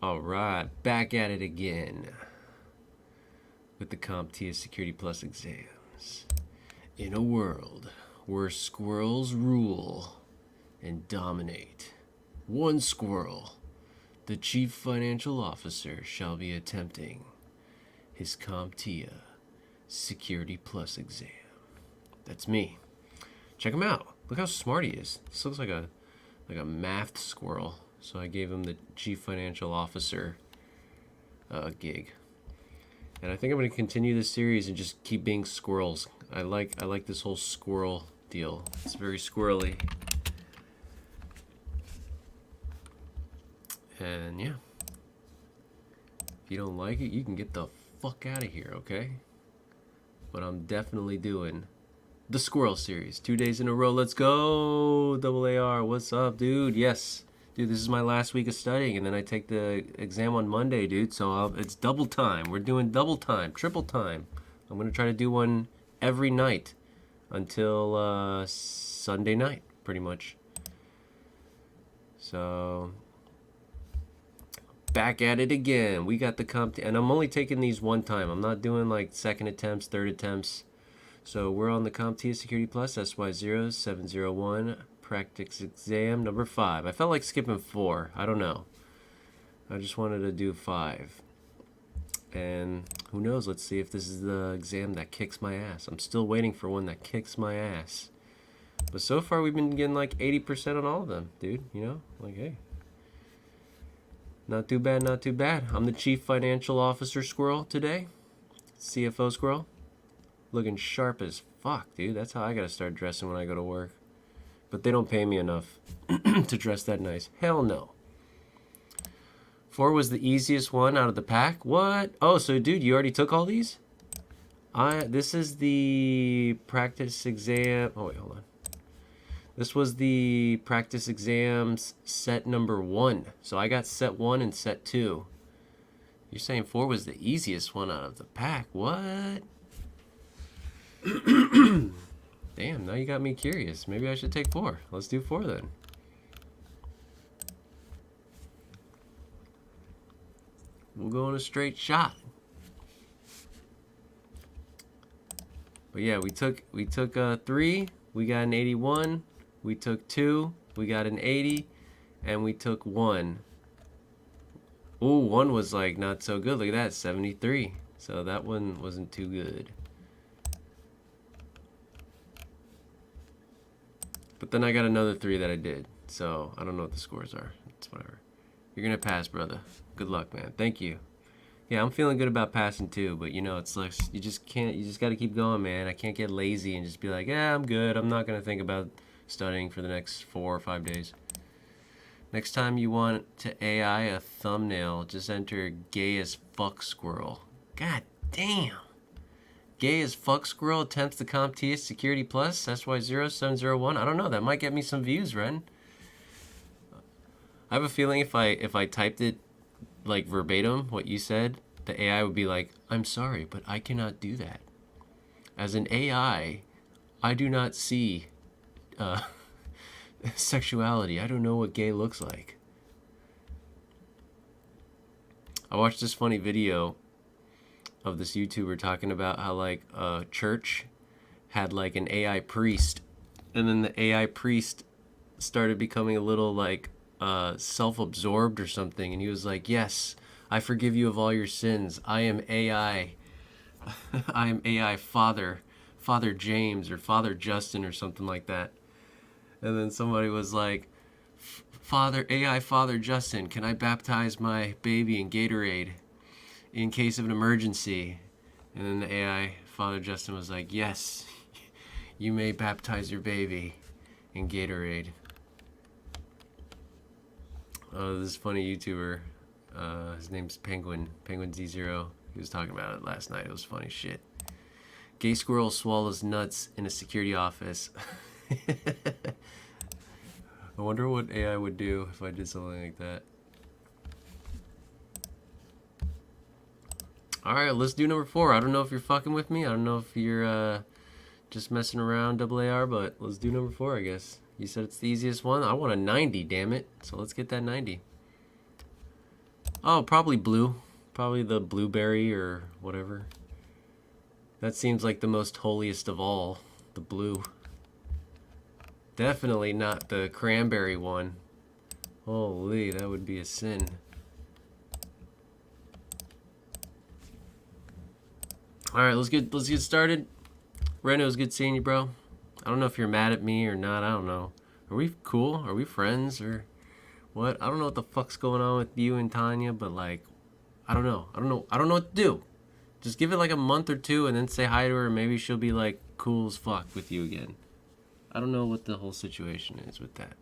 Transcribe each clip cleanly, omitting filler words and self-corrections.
All right, back at it again with the CompTIA Security Plus exams. In a world where squirrels rule and dominate, one squirrel, the Chief Financial Officer, shall be attempting his CompTIA Security Plus exam. That's me. Check him out. Look how smart he is. This looks like a math squirrel. So I gave him the Chief Financial Officer gig. And I think I'm going to continue this series and just keep being squirrels. I like this whole squirrel deal. It's very squirrely. And yeah. If you don't like it, you can get the fuck out of here, okay? But I'm definitely doing the Squirrel series. 2 days in a row. Let's go. Double AR. What's up, dude? Yes. Dude, this is my last week of studying, and then I take the exam on Monday, dude. So it's double time. We're doing double time, triple time. I'm going to try to do one every night until Sunday night, pretty much. So, back at it again. We got the CompTIA, and I'm only taking these one time. I'm not doing like second attempts, third attempts. So we're on the CompTIA Security Plus SY0-701 practice exam number 5. I felt like skipping 4. I don't know. I just wanted to do 5. And who knows? Let's see if this is the exam that kicks my ass. I'm still waiting for one that kicks my ass. But so far we've been getting like 80% on all of them, dude. You know? Like, hey. Not too bad, not too bad. I'm the Chief Financial Officer Squirrel today. CFO Squirrel. Looking sharp as fuck, dude. That's how I gotta start dressing when I go to work. But they don't pay me enough to dress that nice. Hell no. 4 was the easiest one out of the pack. What? Oh, so dude, you already took all these? This is the practice exam. Oh, wait, hold on. This was the practice exams set number 1. So I got set 1 and set 2. You're saying 4 was the easiest one out of the pack. What? Damn, now you got me curious. Maybe I should take 4. Let's do 4 then. We'll go on a straight shot. But yeah, we took 3. We got an 81. We took 2. We got an 80. And we took 1. Ooh, 1 was like not so good. Look at that, 73. So that one wasn't too good. But then I got another 3 that I did. So I don't know what the scores are. It's whatever. You're going to pass, brother. Good luck, man. Thank you. Yeah, I'm feeling good about passing too. But, you know, it's like you just got to keep going, man. I can't get lazy and just be like, yeah, I'm good. I'm not going to think about studying for the next 4 or 5 days. Next time you want to AI a thumbnail, just enter gay as fuck squirrel. God damn. Gay as fuck squirrel attempts the CompTIA Security Plus SY0-701. I don't know. That might get me some views, Ren. I have a feeling if I typed it like verbatim, what you said, the AI would be like, I'm sorry, but I cannot do that. As an AI, I do not see sexuality. I don't know what gay looks like. I watched this funny video of this YouTuber talking about how like a church had like an AI priest, and then the AI priest started becoming a little like self-absorbed or something, and he was like, yes, I forgive you of all your sins. I am AI. I am AI Father James or Father Justin or something like that. And then somebody was like, AI Father Justin, can I baptize my baby in Gatorade in case of an emergency? And then the AI Father Justin was like, yes, you may baptize your baby in Gatorade. Oh, this funny YouTuber, his name's Penguin Z0. He was talking about it last night. It was funny shit. Gay squirrel swallows nuts in a security office. I wonder what AI would do if I did something like that. Alright, let's do number 4. I don't know if you're fucking with me. I don't know if you're just messing around, AR, but let's do number 4, I guess. You said it's the easiest one. I want a 90, damn it. So let's get that 90. Oh, probably blue. Probably the blueberry or whatever. That seems like the most holiest of all. The blue. Definitely not the cranberry one. Holy, that would be a sin. Alright, let's get started. Reno, it was good seeing you, bro. I don't know if you're mad at me or not. I don't know. Are we cool? Are we friends or what? I don't know what the fuck's going on with you and Tanya, but like, I don't know. I don't know what to do. Just give it like a month or two and then say hi to her. Maybe she'll be like cool as fuck with you again. I don't know what the whole situation is with that.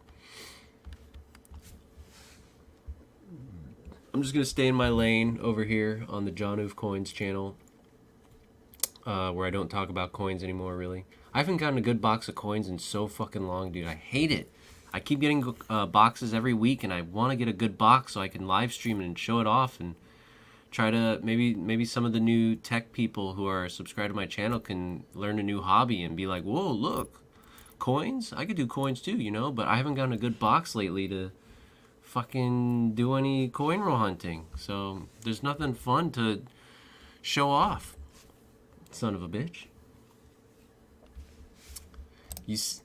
I'm just gonna stay in my lane over here on the John Oof Coins channel, where I don't talk about coins anymore. Really, I haven't gotten a good box of coins in so fucking long, dude. I hate it. I keep getting boxes every week, and I want to get a good box so I can live stream it and show it off and try to maybe some of the new tech people who are subscribed to my channel can learn a new hobby and be like, whoa, look, coins? I could do coins too, you know? But I haven't gotten a good box lately to fucking do any coin roll hunting. So there's nothing fun to show off. Son of a bitch.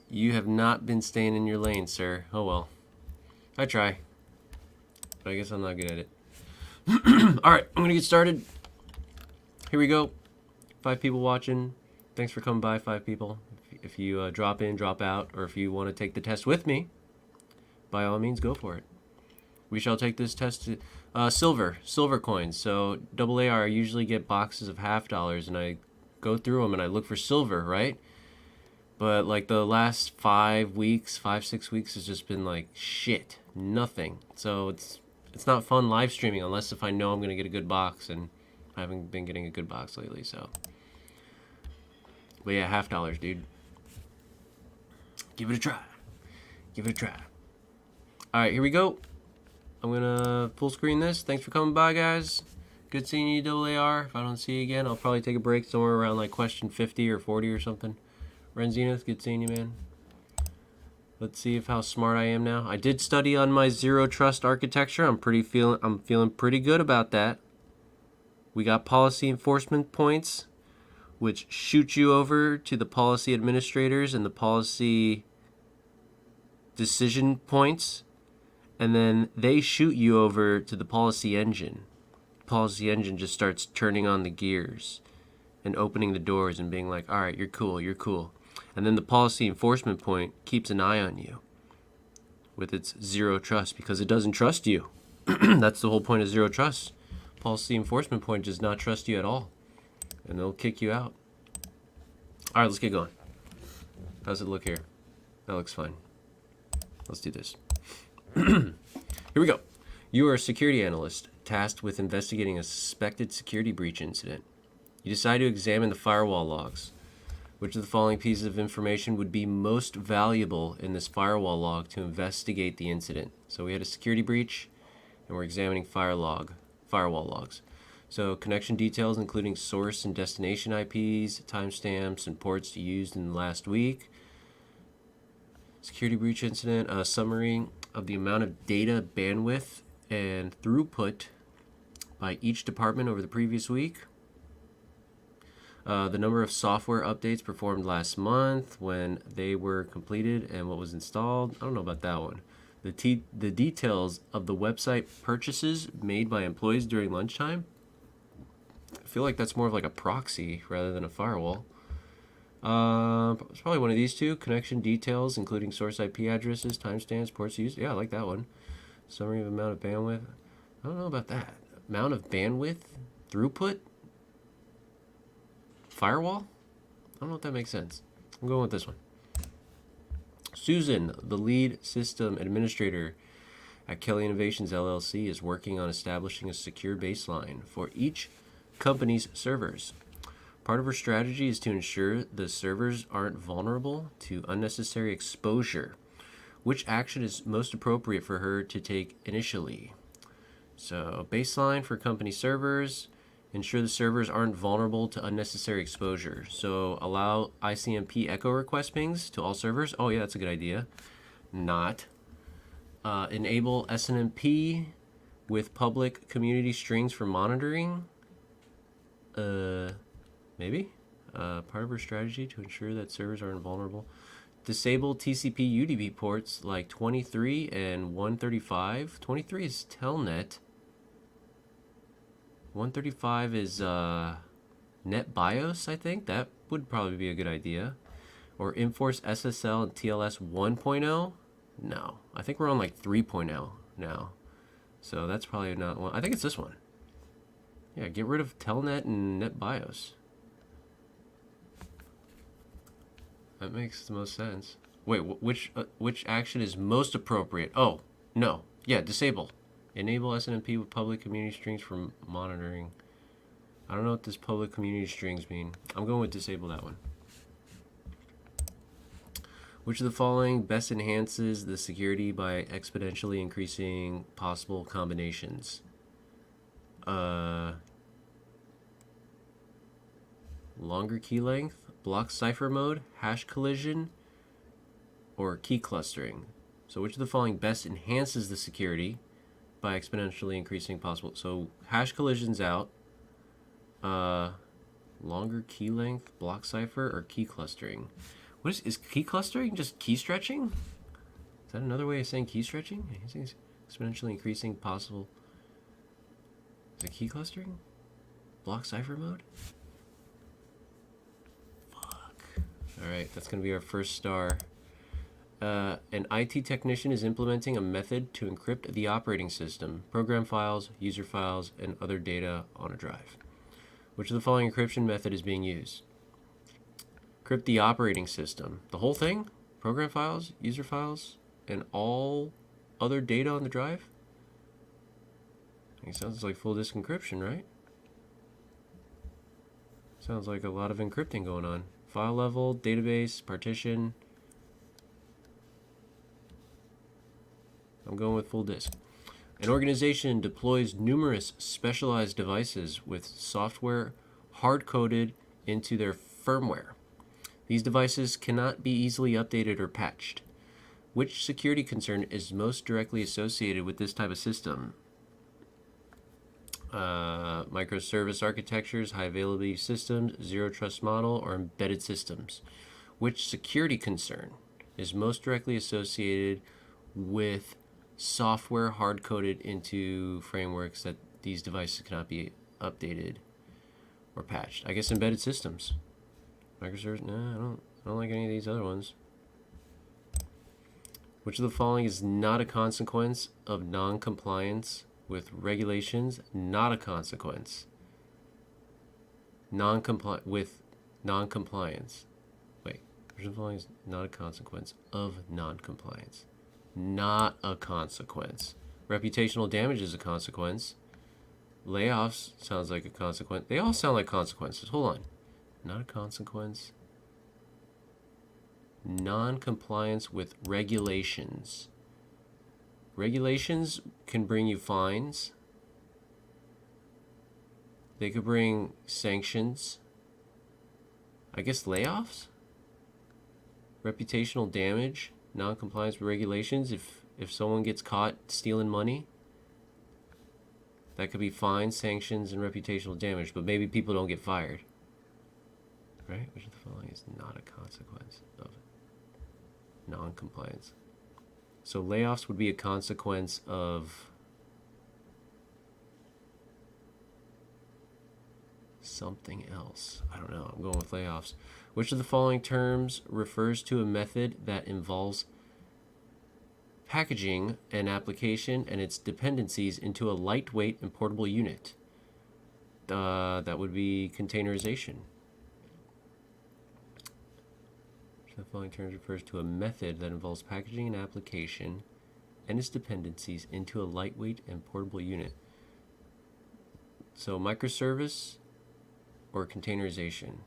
You have not been staying in your lane, sir. Oh well. I try. But I guess I'm not good at it. Alright, I'm gonna get started. Here we go. 5 people watching. Thanks for coming by, 5 people. If you drop in, drop out, or if you want to take the test with me, by all means, go for it. We shall take this test to silver coins. So AAR, I usually get boxes of $50, and I go through them and I look for silver, right? But like the last 5 weeks, 5-6 weeks has just been like shit, nothing. So it's not fun live streaming unless if I know I'm gonna get a good box, and I haven't been getting a good box lately. So, but yeah, $50, dude. Give it a try. Give it a try. All right, here we go. I'm gonna full screen this. Thanks for coming by, guys. Good seeing you, AAR. If I don't see you again, I'll probably take a break somewhere around like question 50 or 40 or something. Renzineth, good seeing you, man. Let's see how smart I am now. I did study on my zero trust architecture. I'm feeling pretty good about that. We got policy enforcement points, which shoot you over to the policy administrators and the policy decision points, and then they shoot you over to the policy engine. Policy engine just starts turning on the gears and opening the doors and being like, all right, you're cool, you're cool. And then the policy enforcement point keeps an eye on you with its zero trust because it doesn't trust you. That's the whole point of zero trust. Policy enforcement point does not trust you at all, and they'll kick you out. All right, let's get going. How's it look here? That looks fine. Let's do this. Here we go. You are a security analyst tasked with investigating a suspected security breach incident. You decide to examine the firewall logs. Which of the following pieces of information would be most valuable in this firewall log to investigate the incident? So we had a security breach, and we're examining firewall logs. So connection details, including source and destination IPs, timestamps, and ports used in the last week. Security breach incident, a summary of the amount of data bandwidth and throughput by each department over the previous week. The number of software updates performed last month, when they were completed, and what was installed. I don't know about that one. The details of the website purchases made by employees during lunchtime. I feel like that's more of like a proxy rather than a firewall. It's probably one of these two. Connection details, including source IP addresses, timestamps, ports used. Yeah, I like that one. Summary of amount of bandwidth. I don't know about that. Amount of bandwidth, throughput. Firewall? I don't know if that makes sense. I'm going with this one. Susan, the lead system administrator at Kelly Innovations LLC, is working on establishing a secure baseline for each company's servers. Part of her strategy is to ensure the servers aren't vulnerable to unnecessary exposure. Which action is most appropriate for her to take initially? So, baseline for company servers. Ensure the servers aren't vulnerable to unnecessary exposure. So allow ICMP echo request pings to all servers. Oh yeah, that's a good idea. Not. Enable SNMP with public community strings for monitoring. Maybe. Part of our strategy to ensure that servers are invulnerable. Disable TCP UDP ports like 23 and 135. 23 is Telnet. 135 is NetBIOS, I think. That would probably be a good idea. Or enforce SSL and TLS 1.0. No, I think we're on like 3.0 now. So that's probably not one. I think it's this one. Yeah, get rid of Telnet and NetBIOS. That makes the most sense. Wait, which action is most appropriate? Oh, no. Yeah, disable. Enable SNMP with public community strings for monitoring. I don't know what this public community strings mean. I'm going with disable that one. Which of the following best enhances the security by exponentially increasing possible combinations? Longer key length, block cipher mode, hash collision, or key clustering. So which of the following best enhances the security by exponentially increasing possible? So hash collision's out. Longer key length, block cipher, or key clustering? What is key clustering just key stretching? Is that another way of saying key stretching? Exponentially increasing possible. Is it key clustering? Block cipher mode? Fuck. Alright, that's going to be our first star. An IT technician is implementing a method to encrypt the operating system, program files, user files, and other data on a drive. Which of the following encryption method is being used? Encrypt the operating system. The whole thing? Program files, user files, and all other data on the drive? It sounds like full disk encryption, right? Sounds like a lot of encrypting going on. File level, database, partition. I'm going with full disk. An organization deploys numerous specialized devices with software hard-coded into their firmware. These devices cannot be easily updated or patched. Which security concern is most directly associated with this type of system? Microservice architectures, high availability systems, zero trust model, or embedded systems? Which security concern is most directly associated with software hard-coded into frameworks that these devices cannot be updated or patched? I guess embedded systems. Microservice? No, I don't like any of these other ones. Which of the following is not a consequence of non-compliance with regulations? Not a consequence. With non-compliance. Wait, which of the following is not a consequence of non-compliance? Not a consequence. Reputational damage is a consequence. Layoffs sounds like a consequence. They all sound like consequences. Hold on. Not a consequence. Non-compliance with regulations. Regulations can bring you fines. They could bring sanctions. I guess layoffs? Reputational damage. Non-compliance with regulations. If someone gets caught stealing money, that could be fines, sanctions, and reputational damage. But maybe people don't get fired. Right? Which of the following is not a consequence of non-compliance? So layoffs would be a consequence of something else. I don't know. I'm going with layoffs. Which of the following terms refers to a method that involves packaging an application and its dependencies into a lightweight and portable unit? That would be containerization. The following terms refers to a method that involves packaging an application and its dependencies into a lightweight and portable unit. So microservice or containerization?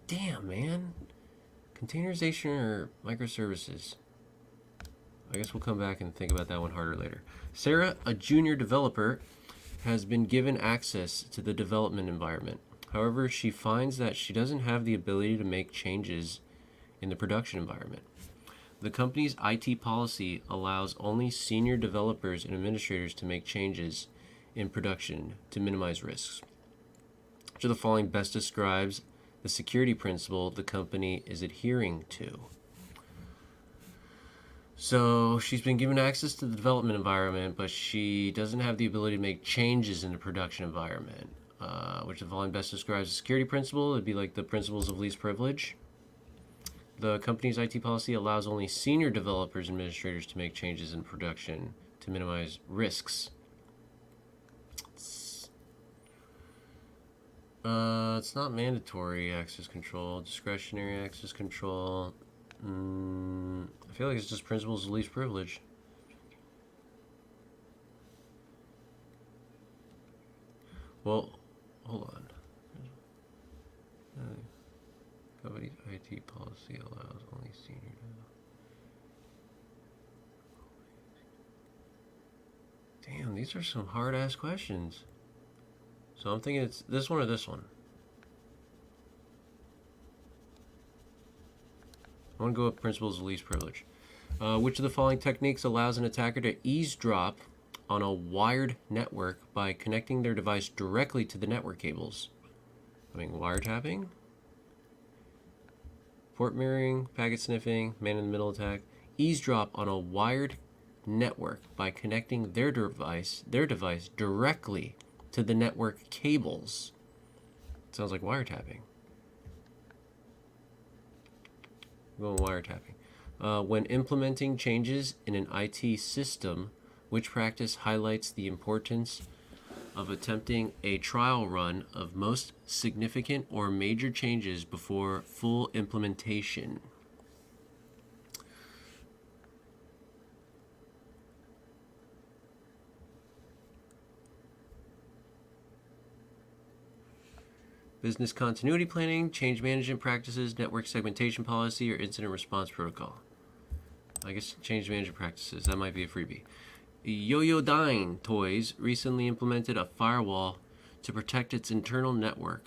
Damn, man. Containerization or microservices? I guess we'll come back and think about that one harder later. Sarah, a junior developer, has been given access to the development environment. However, she finds that she doesn't have the ability to make changes in the production environment. The company's IT policy allows only senior developers and administrators to make changes in production to minimize risks. Which of the following best describes the security principle the company is adhering to? So she's been given access to the development environment, but she doesn't have the ability to make changes in the production environment. Which of the following best describes the security principle? It'd be like the principles of least privilege. The company's IT policy allows only senior developers and administrators to make changes in production to minimize risks. It's not mandatory access control, discretionary access control. I feel like it's just principles of least privilege. Well, hold on. Company's IT policy allows only senior. Damn, these are some hard-ass questions. So I'm thinking it's this one or this one. I want to go with principles of least privilege. Which of the following techniques allows an attacker to eavesdrop on a wired network by connecting their device directly to the network cables? I mean, wiretapping, port mirroring, packet sniffing, man-in-the-middle attack. Eavesdrop on a wired network by connecting their device directly to the network cables. Sounds like wiretapping. I'm going wiretapping. When implementing changes in an IT system, which practice highlights the importance of attempting a trial run of most significant or major changes before full implementation? Business continuity planning, change management practices, network segmentation policy, or incident response protocol? I guess change management practices. That might be a freebie. Yo-Yo Toys recently implemented a firewall to protect its internal network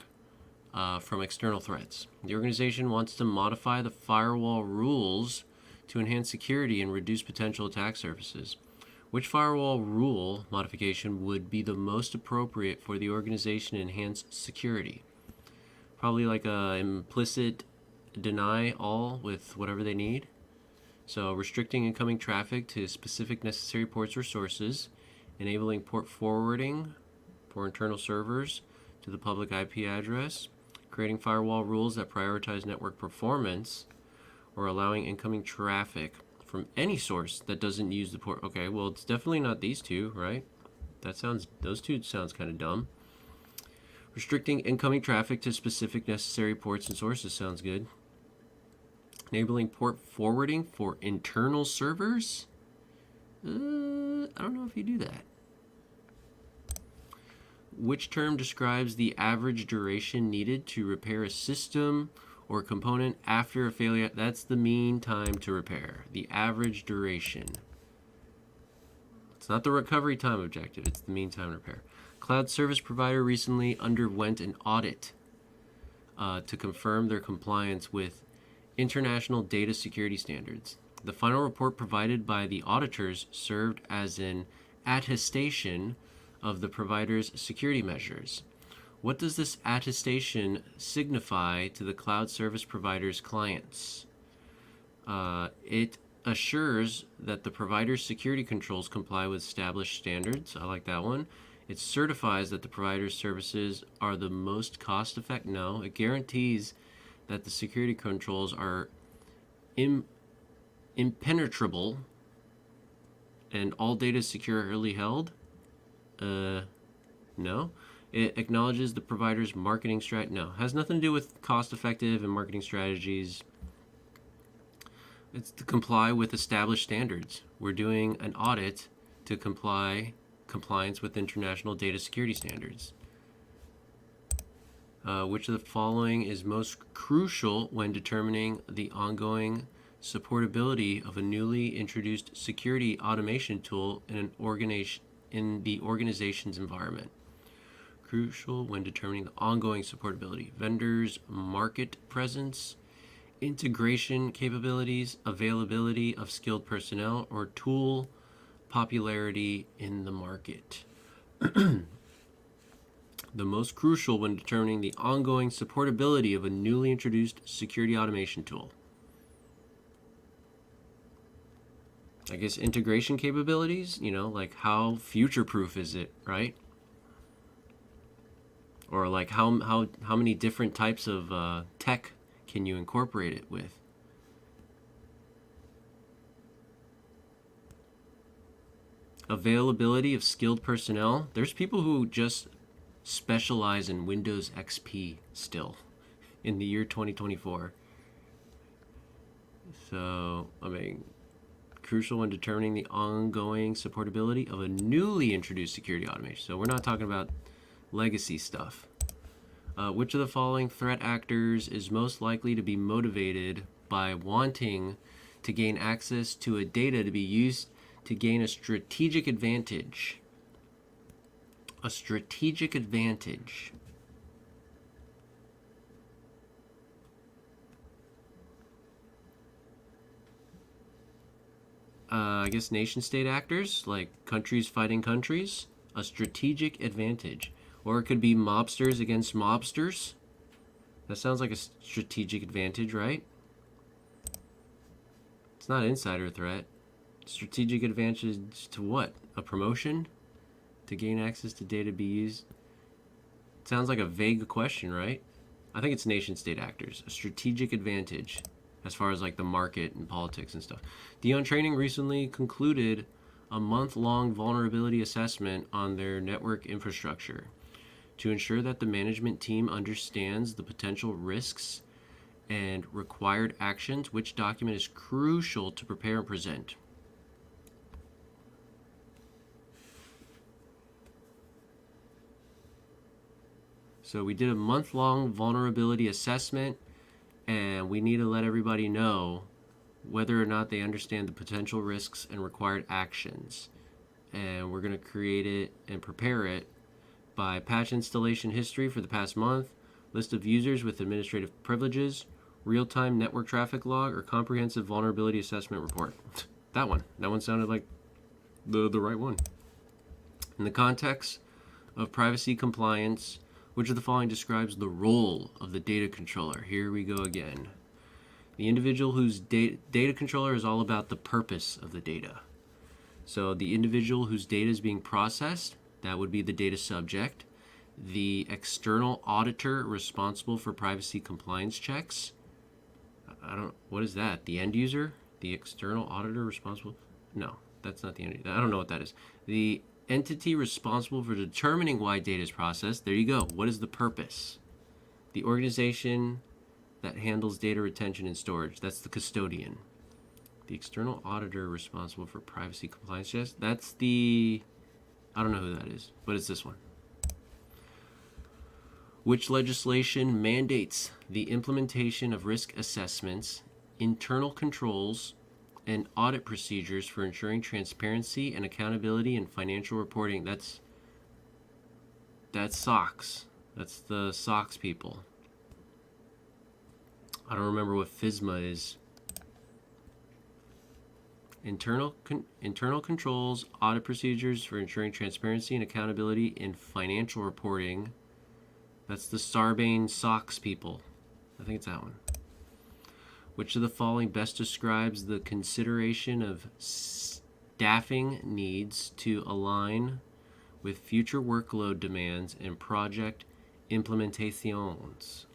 from external threats. The organization wants to modify the firewall rules to enhance security and reduce potential attack surfaces. Which firewall rule modification would be the most appropriate for the organization to enhance security? Probably like a implicit deny all with whatever they need. So restricting incoming traffic to specific necessary ports or sources, enabling port forwarding for internal servers to the public IP address, creating firewall rules that prioritize network performance, or allowing incoming traffic from any source that doesn't use the port. Okay, well, it's definitely not these two, right? Those two sounds kind of dumb. Restricting incoming traffic to specific necessary ports and sources sounds good. Enabling port forwarding for internal servers? I don't know if you do that. Which term describes the average duration needed to repair a system or component after a failure? That's the mean time to repair. The average duration. It's not the recovery time objective. It's the mean time to repair. Cloud service provider recently underwent an audit to confirm their compliance with international data security standards. The final report provided by the auditors served as an attestation of the provider's security measures. What does this attestation signify to the cloud service provider's clients? It assures that the provider's security controls comply with established standards. I like that one. It certifies that the provider's services are the most cost-effective. No, it guarantees that the security controls are impenetrable and all data is securely held. No. It acknowledges the provider's marketing strategy. No, has nothing to do with cost-effective and marketing strategies. It's to comply with established standards. We're doing an audit to compliance with international data security standards. Which of the following is most crucial when determining the ongoing supportability of a newly introduced security automation tool in the organization's environment? crucial when determining the ongoing supportability. Vendors' market presence, integration capabilities, availability of skilled personnel, or tool popularity in the market. The most crucial when determining the ongoing supportability of a newly introduced security automation tool. I guess integration capabilities, like how future-proof is it, right? Or like how many different types of tech can you incorporate it with? Availability of skilled personnel. There's people who just specialize in Windows XP still in the year 2024. So, crucial when determining the ongoing supportability of a newly introduced security automation. So we're not talking about legacy stuff. Which of the following threat actors is most likely to be motivated by wanting to gain access to a data to be used to gain a strategic advantage? A strategic advantage. I guess nation-state actors, like countries fighting countries. A strategic advantage. Or it could be mobsters against mobsters. That sounds like a strategic advantage, right? It's not insider threat. Strategic advantage to what? A promotion? To gain access to data to be used? It sounds like a vague question, right? I think it's nation-state actors. A strategic advantage as far as like the market and politics and stuff. Dion Training recently concluded a month-long vulnerability assessment on their network infrastructure to ensure that the management team understands the potential risks and required actions. Which document is crucial to prepare and present? So we did a month-long vulnerability assessment, and we need to let everybody know whether or not they understand the potential risks and required actions. And we're going to create it and prepare it by patch installation history for the past month, list of users with administrative privileges, real-time network traffic log, or comprehensive vulnerability assessment report. That one sounded like the right one. In the context of privacy compliance, which of the following describes the role of the data controller? Here we go again. The individual whose data controller is all about the purpose of the data. So the individual whose data is being processed, that would be the data subject. The external auditor responsible for privacy compliance checks. What is that? The end user? The external auditor responsible? No, that's not the end user. I don't know what that is. The entity responsible for determining why data is processed. There you go. What is the purpose? The organization that handles data retention and storage. That's the custodian. The external auditor responsible for privacy compliance checks. That's the... I don't know who that is, but it's this one. Which legislation mandates the implementation of risk assessments, internal controls, and audit procedures for ensuring transparency and accountability in financial reporting? That's SOX. That's the SOX people. I don't remember what FISMA is. Internal controls, audit procedures for ensuring transparency and accountability in financial reporting. That's the Sarbanes-Sox people. I think it's that one. Which of the following best describes the consideration of staffing needs to align with future workload demands and project implementations?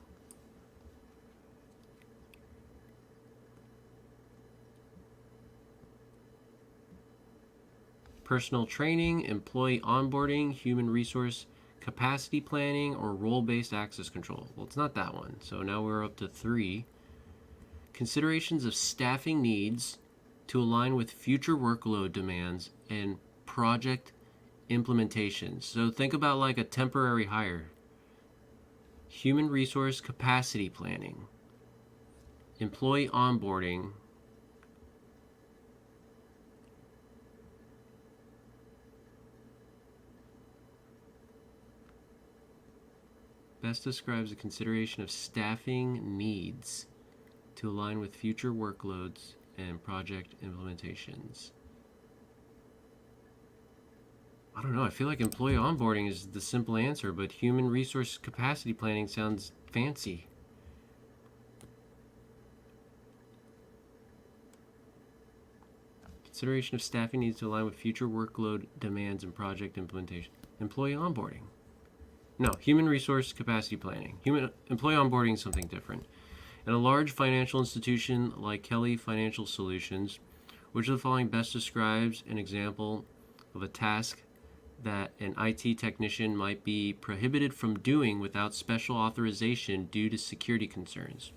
Personal training, employee onboarding, human resource capacity planning, or role-based access control? Well, it's not that one. So now we're up to 3. Considerations of staffing needs to align with future workload demands and project implementations. So think about like a temporary hire. Human resource capacity planning, employee onboarding, best describes the consideration of staffing needs to align with future workloads and project implementations. I don't know. I feel like employee onboarding is the simple answer, but human resource capacity planning sounds fancy. Consideration of staffing needs to align with future workload demands and project implementation. Employee onboarding. No, human resource capacity planning. Employee onboarding is something different. In a large financial institution like Kelly Financial Solutions, which of the following best describes an example of a task that an IT technician might be prohibited from doing without special authorization due to security concerns?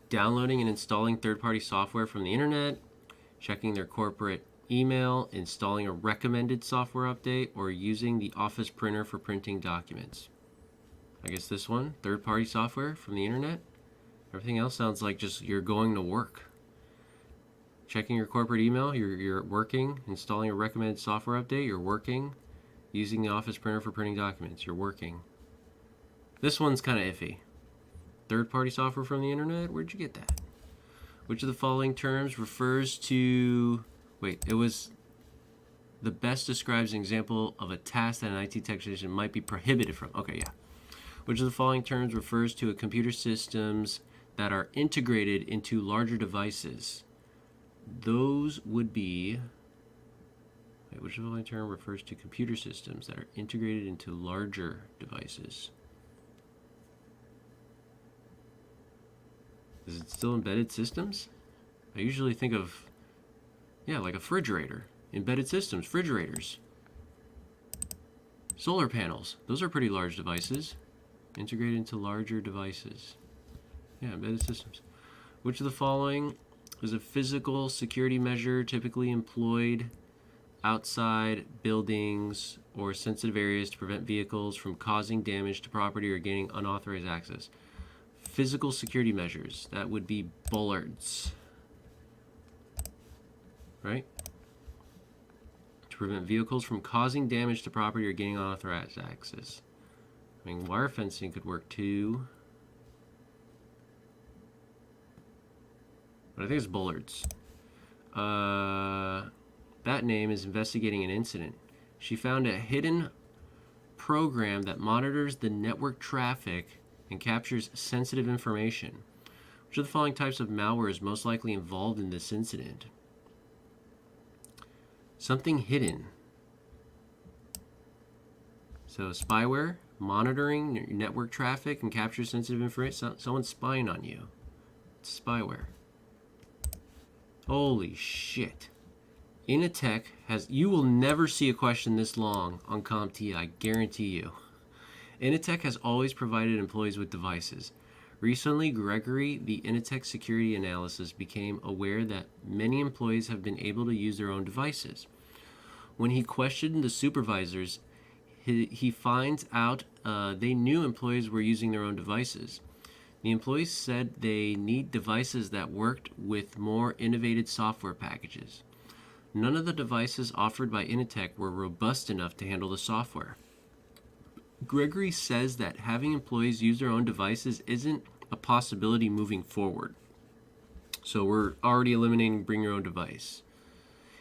Downloading and installing third-party software from the internet, checking their corporate email, installing a recommended software update, or using the office printer for printing documents. I guess this one, third-party software from the internet. Everything else sounds like just you're going to work. Checking your corporate email, you're working. Installing a recommended software update, you're working. Using the office printer for printing documents, you're working. This one's kind of iffy. Third-party software from the internet? Where'd you get that? Which of the following terms refers to... Wait, it was... The best describes an example of a task that an IT technician might be prohibited from. Okay, yeah. Which of the following terms refers to a computer systems that are integrated into larger devices? Those would be... Wait, which of the following term refers to computer systems that are integrated into larger devices? Is it still embedded systems? I usually think of, yeah, like a refrigerator. Embedded systems, refrigerators. Solar panels. Those are pretty large devices. Integrated into larger devices. Yeah, embedded systems. Which of the following is a physical security measure typically employed outside buildings or sensitive areas to prevent vehicles from causing damage to property or gaining unauthorized access? Physical security measures. That would be bollards. Right? To prevent vehicles from causing damage to property or gaining unauthorized access. I mean, wire fencing could work too. But I think it's bollards. That name is investigating an incident. She found a hidden program that monitors the network traffic and captures sensitive information. Which of the following types of malware is most likely involved in this incident? Something hidden. So spyware, monitoring network traffic and captures sensitive information. Someone's spying on you. It's spyware. Holy shit. Initech has... You will never see a question this long on CompTIA, I guarantee you. Initech has always provided employees with devices. Recently, Gregory, the Initech security analysis, became aware that many employees have been able to use their own devices. When he questioned the supervisors, he finds out they knew employees were using their own devices. The employees said they need devices that worked with more innovative software packages. None of the devices offered by Initech were robust enough to handle the software. Gregory says that having employees use their own devices isn't a possibility moving forward. So we're already eliminating bring your own device.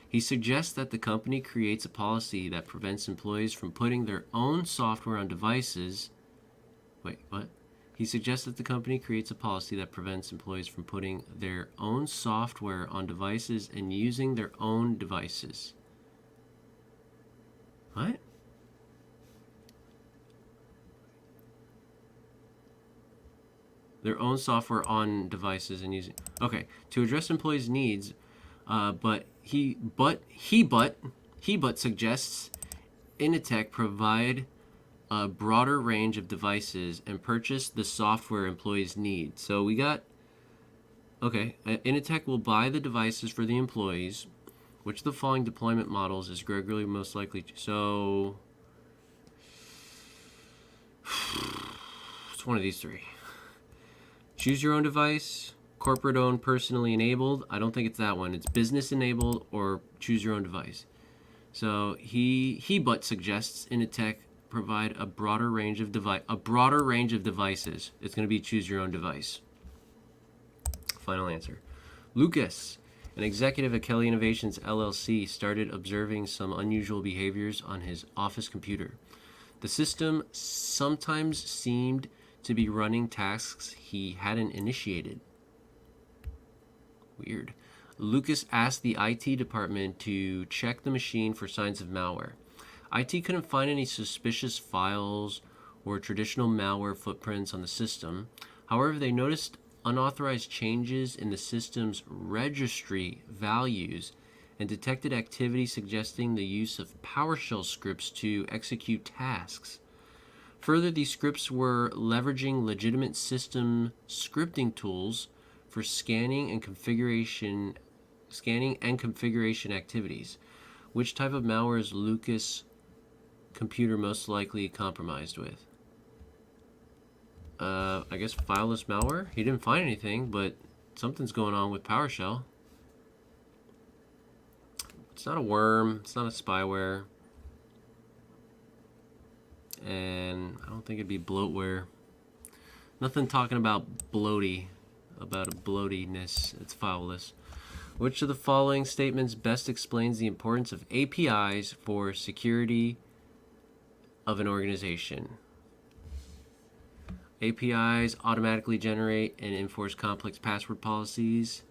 He suggests that the company creates a policy that prevents employees from putting their own software on devices. Wait, what? He suggests that the company creates a policy that prevents employees from putting their own software on devices and using their own devices. What? Their own software on devices and using... Okay, to address employees' needs, but he suggests Initech provide a broader range of devices and purchase the software employees need. So we got... Okay, Initech will buy the devices for the employees. Which of the following deployment models is Gregory most likely to... So... It's one of these three. Choose your own device, corporate owned, personally enabled. I don't think it's that one. It's business enabled or choose your own device. So he suggests Initech provide a broader range of devices. It's going to be choose your own device. Final answer. Lucas, an executive at Kelly Innovations LLC, started observing some unusual behaviors on his office computer. The system sometimes seemed to be running tasks he hadn't initiated. Weird. Lucas asked the IT department to check the machine for signs of malware. IT couldn't find any suspicious files or traditional malware footprints on the system. However, they noticed unauthorized changes in the system's registry values and detected activity suggesting the use of PowerShell scripts to execute tasks. Further, these scripts were leveraging legitimate system scripting tools for scanning and configuration activities. Which type of malware is Lucas' computer most likely compromised with? I guess fileless malware? He didn't find anything, but something's going on with PowerShell. It's not a worm. It's not a spyware. And I don't think it'd be bloatware. Nothing talking about about a bloatiness. It's fileless. Which of the following statements best explains the importance of APIs for security of an organization? APIs automatically generate and enforce complex password policies.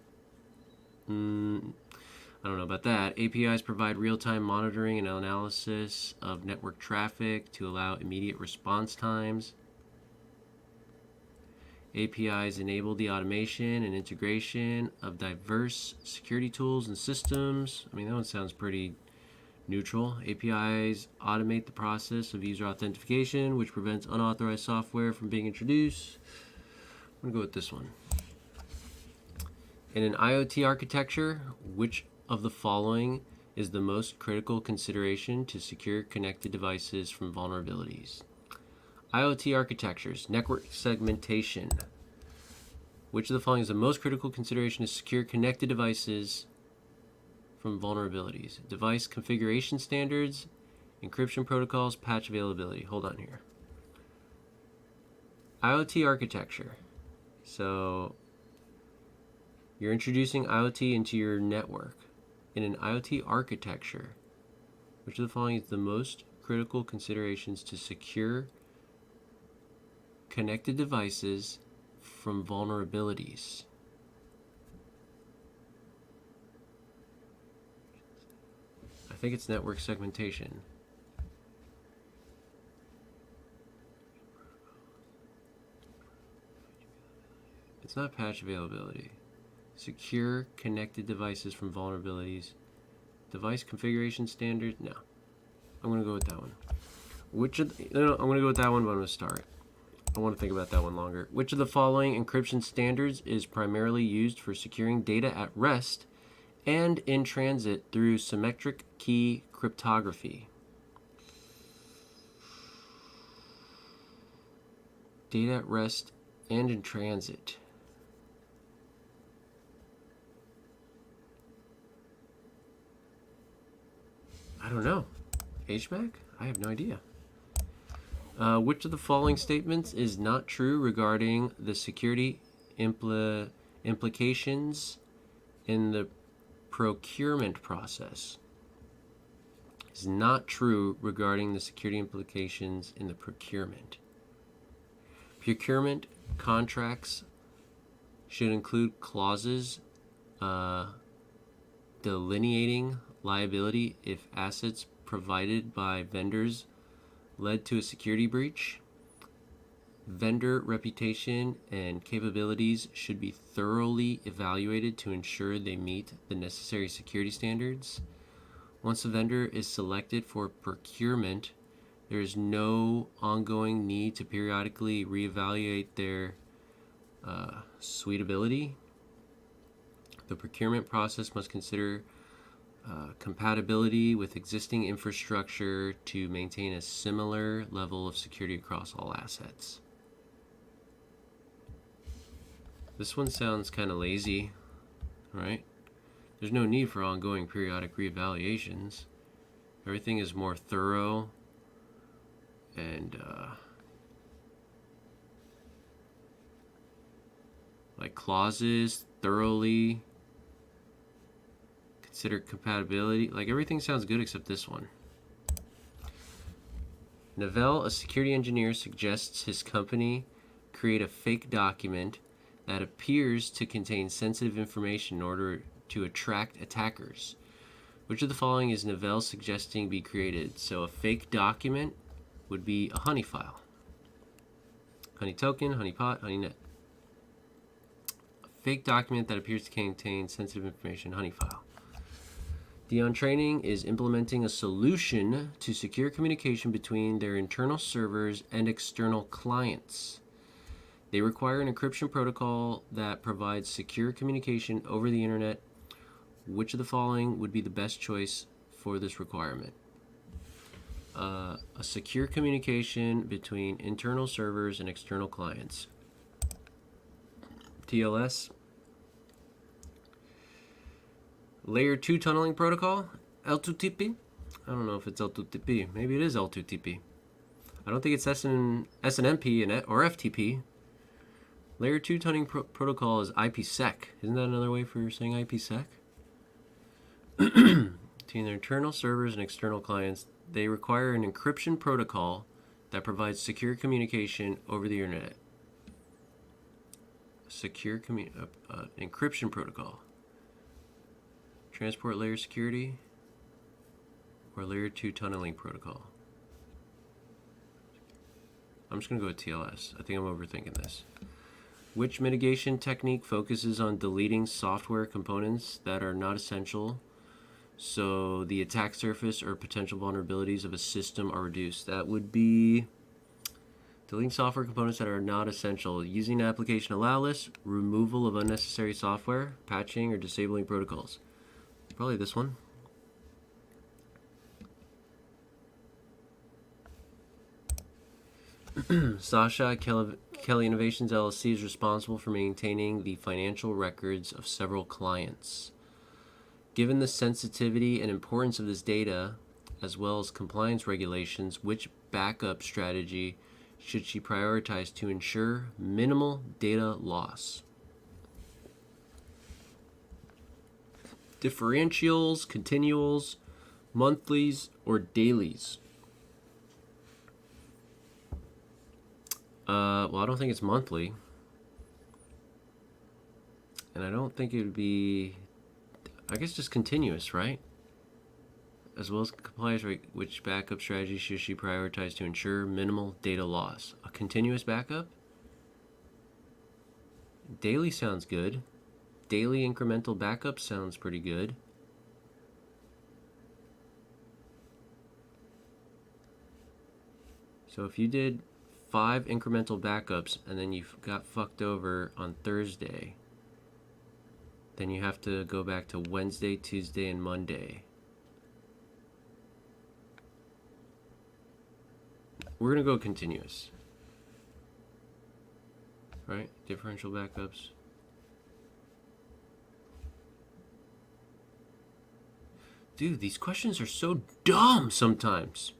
I don't know about that. APIs provide real-time monitoring and analysis of network traffic to allow immediate response times. APIs enable the automation and integration of diverse security tools and systems. I mean, that one sounds pretty neutral. APIs automate the process of user authentication, which prevents unauthorized software from being introduced. I'm going to go with this one. In an IoT architecture, which of the following is the most critical consideration to secure connected devices from vulnerabilities? IoT architectures, network segmentation. Which of the following is the most critical consideration to secure connected devices from vulnerabilities? Device configuration standards, encryption protocols, patch availability. Hold on here. IoT architecture. So you're introducing IoT into your network. In an IoT architecture, which of the following is the most critical considerations to secure connected devices from vulnerabilities? I think it's network segmentation. It's not patch availability. Secure connected devices from vulnerabilities. Device configuration standard. No. I'm going to go with that one. I'm going to go with that one, but I'm going to start. I want to think about that one longer. Which of the following encryption standards is primarily used for securing data at rest and in transit through symmetric key cryptography? Data at rest and in transit. I don't know. HMAC? I have no idea. Which of the following statements is not true regarding the security implications in the procurement process? Is not true regarding the security implications in the procurement. Procurement contracts should include clauses delineating liability if assets provided by vendors led to a security breach. Vendor reputation and capabilities should be thoroughly evaluated to ensure they meet the necessary security standards. Once a vendor is selected for procurement, there is no ongoing need to periodically reevaluate their suitability. The procurement process must consider compatibility with existing infrastructure to maintain a similar level of security across all assets. This one sounds kind of lazy, right? There's no need for ongoing periodic reevaluations. Everything is more thorough and like clauses, thoroughly, consider compatibility. Like everything sounds good except this one. Novell, a security engineer, suggests his company create a fake document that appears to contain sensitive information in order to attract attackers. Which of the following is Novell suggesting be created? So a fake document would be a honey file. Honey token, honey pot, honey net. A fake document that appears to contain sensitive information, honey file. Dion Training is implementing a solution to secure communication between their internal servers and external clients. They require an encryption protocol that provides secure communication over the internet. Which of the following would be the best choice for this requirement? A secure communication between internal servers and external clients. TLS. Layer 2 tunneling protocol, L2TP. I don't know if it's L2TP. Maybe it is L2TP. I don't think it's SNMP or FTP. Layer 2 tunneling protocol is IPsec. Isn't that another way for saying IPsec? Between their internal servers and external clients, they require an encryption protocol that provides secure communication over the internet. Secure encryption protocol. Transport layer security or layer 2 tunneling protocol. I'm just going to go with TLS. I think I'm overthinking this. Which mitigation technique focuses on deleting software components that are not essential so the attack surface or potential vulnerabilities of a system are reduced? That would be deleting software components that are not essential, using application allow list, removal of unnecessary software, patching, or disabling protocols. Probably this one. Sasha Kelly Innovations LLC is responsible for maintaining the financial records of several clients. Given the sensitivity and importance of this data, as well as compliance regulations, which backup strategy should she prioritize to ensure minimal data loss? Differentials, continuals, monthlies, or dailies? Well, I don't think it's monthly. And I don't think it would be, I guess, just continuous, right? As well as compliance rate, which backup strategy should she prioritize to ensure minimal data loss? A continuous backup? Daily sounds good. Daily incremental backup sounds pretty good. So if you did 5 incremental backups and then you got fucked over on Thursday, then you have to go back to Wednesday, Tuesday, and Monday. We're going to go continuous. Right? Differential backups. Dude, these questions are so dumb sometimes.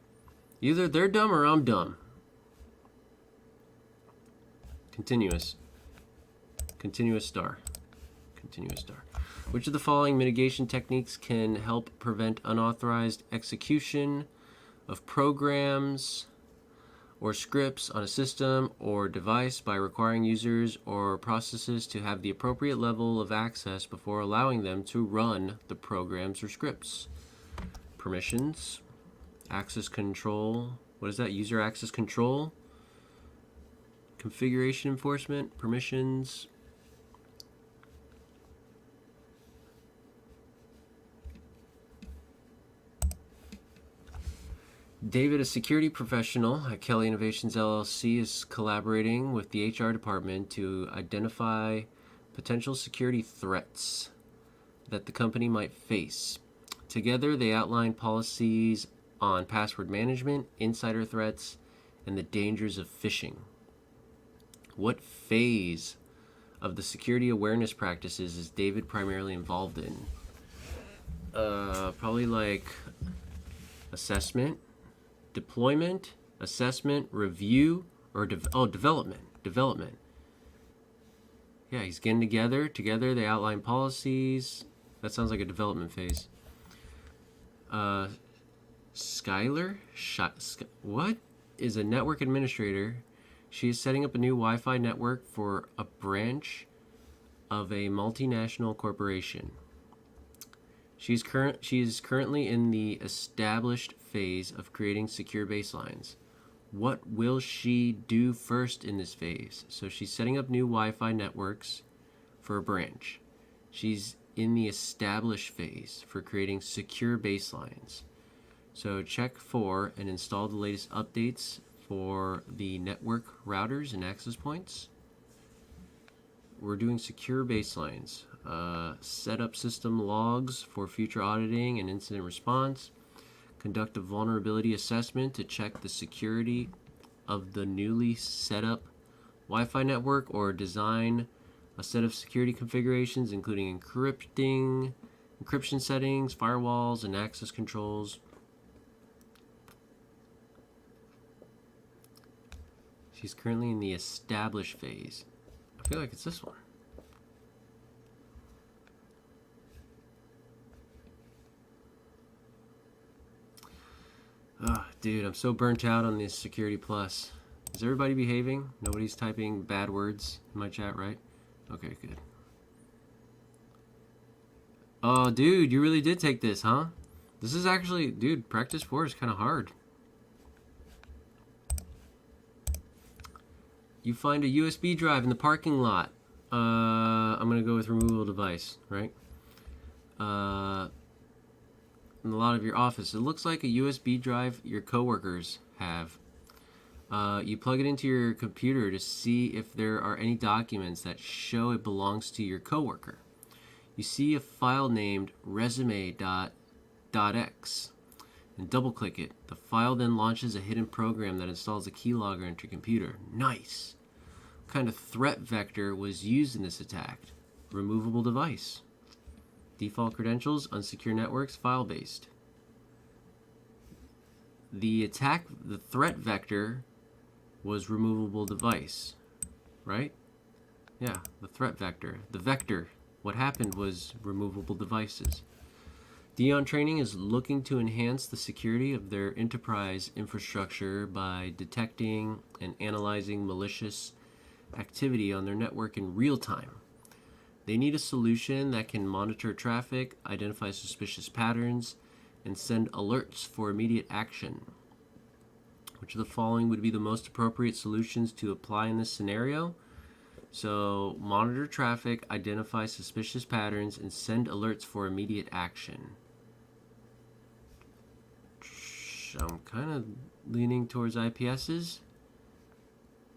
Either they're dumb or I'm dumb. Continuous. Continuous star. Continuous star. Which of the following mitigation techniques can help prevent unauthorized execution of programs or scripts on a system or device by requiring users or processes to have the appropriate level of access before allowing them to run the programs or scripts? Permissions, access control. What is that? User access control, configuration enforcement, permissions. David, a security professional at Kelly Innovations LLC, is collaborating with the HR department to identify potential security threats that the company might face. Together, they outline policies on password management, insider threats, and the dangers of phishing. What phase of the security awareness practices is David primarily involved in? Probably like assessment, deployment, assessment, review, or development. Yeah, he's getting together they outline policies. That sounds like a development phase. Skylar, what is a network administrator? She is setting up a new Wi-Fi network for a branch of a multinational corporation. She is currently in the established phase of creating secure baselines. What will she do first in this phase? So she's setting up new Wi-Fi networks for a branch. She's in the established phase for creating secure baselines. So check for and install the latest updates for the network routers and access points. We're doing secure baselines. Set up system logs for future auditing and incident response. Conduct a vulnerability assessment to check the security of the newly set up Wi-Fi network, or design a set of security configurations including encryption settings, firewalls, and access controls. She's currently in the established phase. I feel like it's this one. Dude, I'm so burnt out on this Security Plus. Is everybody behaving? Nobody's typing bad words in my chat, right? Okay, good. Oh, dude, you really did take this, huh? This is actually, dude, practice 4 is kind of hard. You find a USB drive in the parking lot. I'm going to go with removable device, right? In a lot of your office. It looks like a USB drive your coworkers have. You plug it into your computer to see if there are any documents that show it belongs to your coworker. You see a file named resume.x and double click it. The file then launches a hidden program that installs a keylogger into your computer. Nice. What kind of threat vector was used in this attack? Removable device. Default credentials, unsecure networks, file-based. The threat vector was removable device, right? Yeah, the threat vector. The vector, what happened was removable devices. Dion Training is looking to enhance the security of their enterprise infrastructure by detecting and analyzing malicious activity on their network in real time. They need a solution that can monitor traffic, identify suspicious patterns, and send alerts for immediate action. Which of the following would be the most appropriate solutions to apply in this scenario? So, monitor traffic, identify suspicious patterns, and send alerts for immediate action. I'm kind of leaning towards IPS's.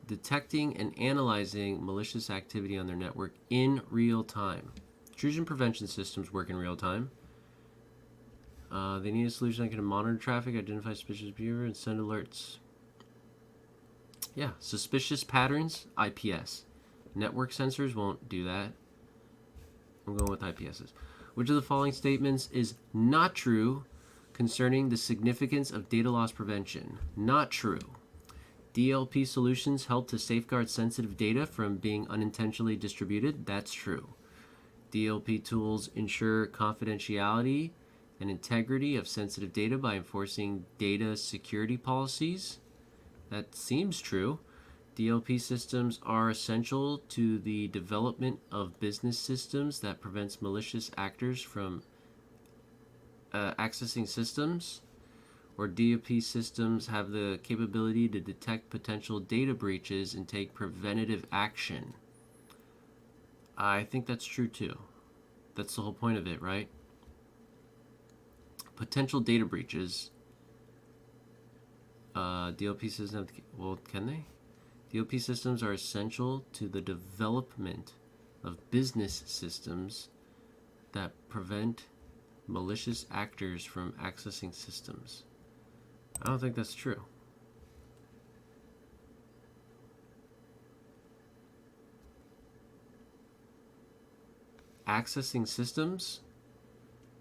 Detecting and analyzing malicious activity on their network in real time. Intrusion prevention systems work in real time. They need a solution that can monitor traffic, identify suspicious behavior, and send alerts. Yeah, suspicious patterns, IPS. Network sensors won't do that. I'm going with IPS's. Which of the following statements is not true concerning the significance of data loss prevention? Not true. DLP solutions help to safeguard sensitive data from being unintentionally distributed. That's true. DLP tools ensure confidentiality and integrity of sensitive data by enforcing data security policies. That seems true. DLP systems are essential to the development of business systems that prevents malicious actors from accessing systems. Or DLP systems have the capability to detect potential data breaches and take preventative action. I think that's true too. That's the whole point of it, right? Potential data breaches. DLP systems have well, can they? DLP systems are essential to the development of business systems that prevent malicious actors from accessing systems. I don't think that's true. Accessing systems?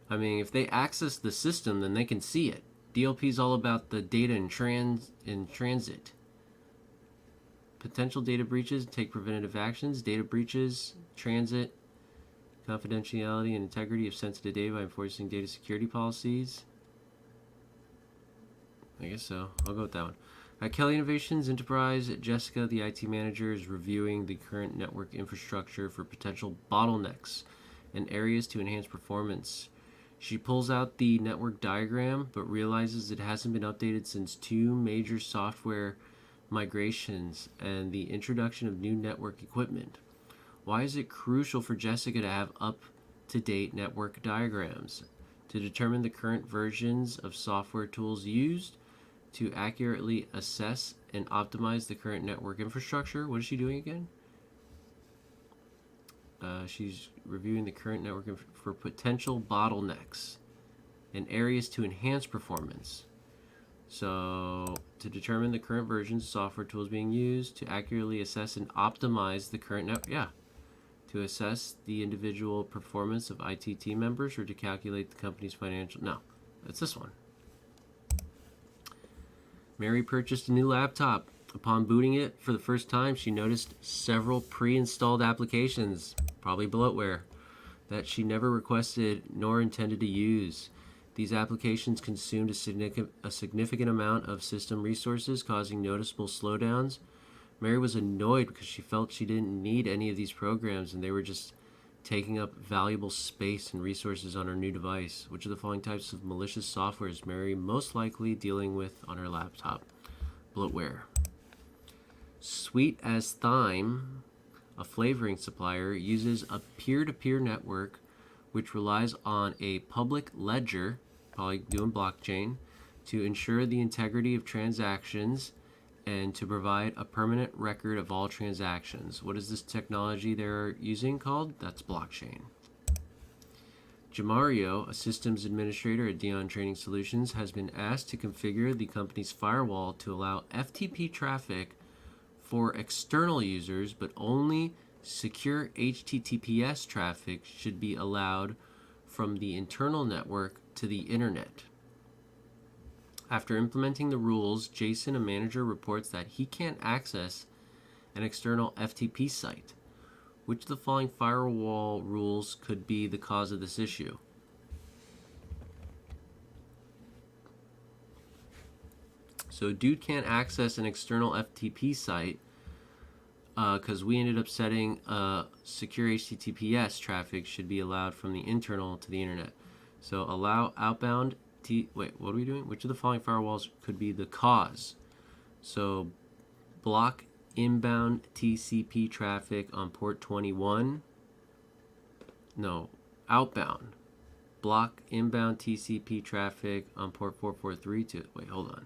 I mean, if they access the system, then they can see it. DLP is all about the data in transit. Potential data breaches, take preventative actions. Data breaches, transit, confidentiality and integrity of sensitive data by enforcing data security policies. I guess so. I'll go with that one. At Kelly Innovations Enterprise, Jessica, the IT manager, is reviewing the current network infrastructure for potential bottlenecks and areas to enhance performance. She pulls out the network diagram, but realizes it hasn't been updated since 2 major software migrations and the introduction of new network equipment. Why is it crucial for Jessica to have up-to-date network diagrams? To determine the current versions of software tools used, to accurately assess and optimize the current network infrastructure. What is she doing again? She's reviewing the current network for potential bottlenecks and areas to enhance performance. So, to determine the current versions of software tools being used, to accurately assess and optimize the current network. Yeah. To assess the individual performance of IT team members, or to calculate the company's financial. No, that's this one. Mary purchased a new laptop. Upon booting it for the first time, she noticed several pre-installed applications, probably bloatware, that she never requested nor intended to use. These applications consumed a significant amount of system resources, causing noticeable slowdowns. Mary was annoyed because she felt she didn't need any of these programs and they were just taking up valuable space and resources on her new device. Which of the following types of malicious software is Mary most likely dealing with on her laptop? Bloatware. Sweet as Thyme, a flavoring supplier, uses a peer-to-peer network which relies on a public ledger, probably doing blockchain, to ensure the integrity of transactions and to provide a permanent record of all transactions. What is this technology they're using called? That's blockchain. Jamario, a systems administrator at Dion Training Solutions, has been asked to configure the company's firewall to allow FTP traffic for external users, but only secure HTTPS traffic should be allowed from the internal network to the internet. After implementing the rules, Jason, a manager, reports that he can't access an external FTP site. Which of the following firewall rules could be the cause of this issue? So dude can't access an external FTP site because we ended up setting secure HTTPS traffic should be allowed from the internal to the internet. So allow outbound wait, what are we doing? Which of the following firewalls could be the cause? So block inbound TCP traffic on port 21. No, outbound. Block inbound TCP traffic on port 443 wait, hold on.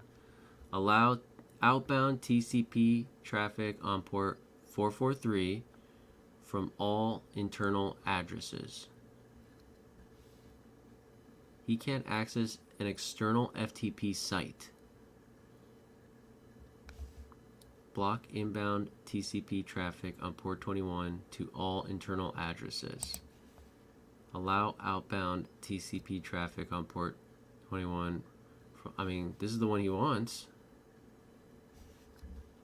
Allow outbound TCP traffic on port 443 from all internal addresses. He can't access an external FTP site. Block inbound TCP traffic on port 21 to all internal addresses. Allow outbound TCP traffic on port 21. This is the one he wants.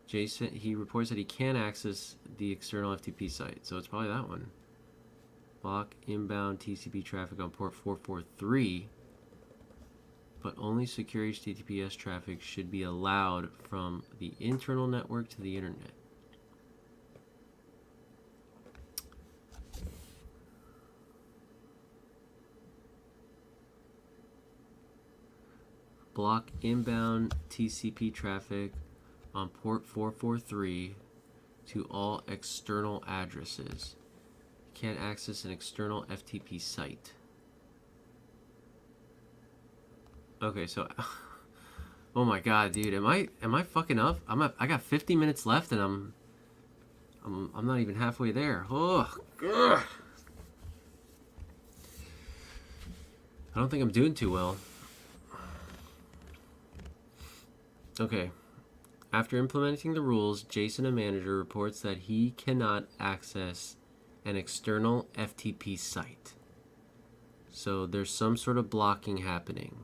Jason, he reports that he can't access the external FTP site, so it's probably that one. Block inbound TCP traffic on port 443, but only secure HTTPS traffic should be allowed from the internal network to the internet. Block inbound TCP traffic on port 443 to all external addresses. Can't access an external FTP site. Okay, so oh my god, dude, am I fucking up? I got 50 minutes left and I'm not even halfway there. Oh, ugh. I don't think I'm doing too well. Okay. After implementing the rules, Jason, a manager, reports that he cannot access an external FTP site. So there's some sort of blocking happening.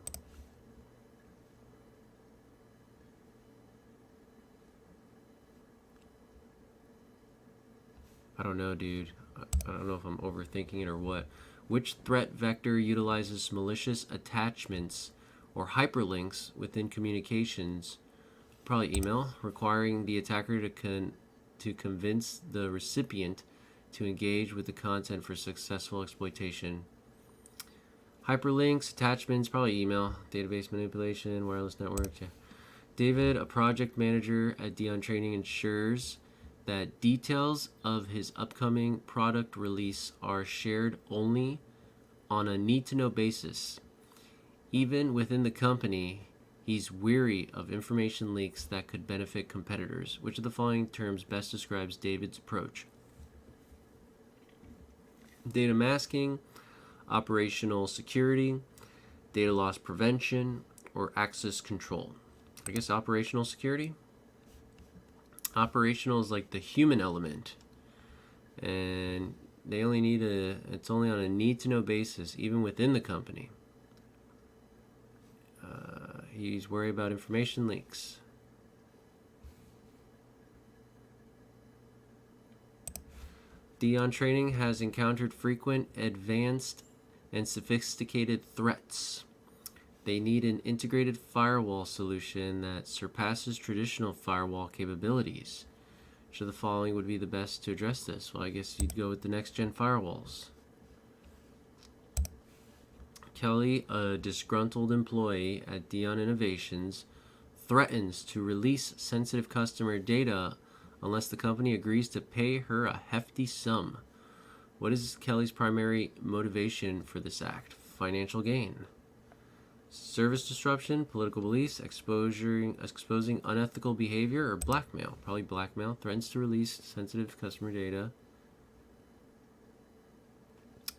I don't know, dude. I don't know if I'm overthinking it or what. Which threat vector utilizes malicious attachments or hyperlinks within communications? Probably email, requiring the attacker to convince the recipient to engage with the content for successful exploitation. Hyperlinks, attachments, probably email, database manipulation, wireless networks. Yeah. David, a project manager at Dion Training, ensures that details of his upcoming product release are shared only on a need-to-know basis. Even within the company, he's weary of information leaks that could benefit competitors. Which of the following terms best describes David's approach? Data masking, operational security, data loss prevention, or access control. I guess operational security. Operational is like the human element, and they only need it's only on a need-to-know basis, even within the company. He's worried about information leaks. Dion Training has encountered frequent, advanced, and sophisticated threats. They need an integrated firewall solution that surpasses traditional firewall capabilities. Which of the following would be the best to address this? Well, I guess you'd go with the next-gen firewalls. Kelly, a disgruntled employee at Dion Innovations, threatens to release sensitive customer data unless the company agrees to pay her a hefty sum. What is Kelly's primary motivation for this act? Financial gain. Service disruption, political beliefs, exposing unethical behavior, or blackmail? Probably blackmail. Threatens to release sensitive customer data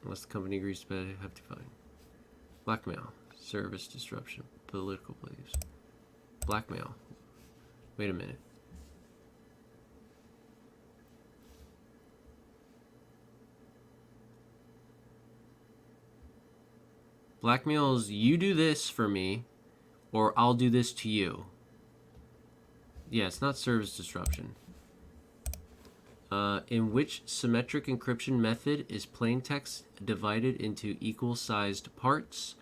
unless the company agrees to pay a hefty fine. Blackmail, service disruption, political beliefs. Blackmail. Wait a minute. Blackmail is you do this for me, or I'll do this to you. Yeah, it's not service disruption. In which symmetric encryption method is plain text divided into equal-sized parts,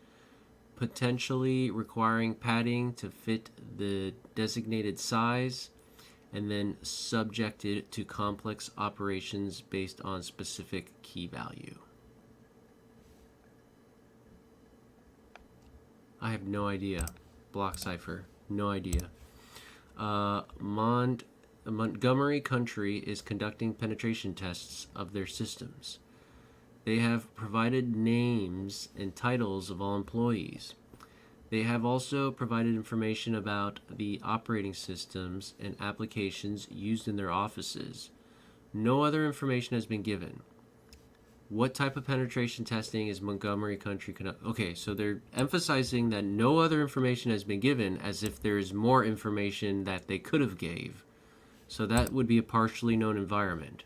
potentially requiring padding to fit the designated size, and then subjected to complex operations based on specific key value? I have no idea. Block cipher. No idea. Montgomery Country is conducting penetration tests of their systems. They have provided names and titles of all employees. They have also provided information about the operating systems and applications used in their offices. No other information has been given. What type of penetration testing is Montgomery Country conducting? Okay, so they're emphasizing that no other information has been given, as if there is more information that they could have gave. So that would be a partially known environment.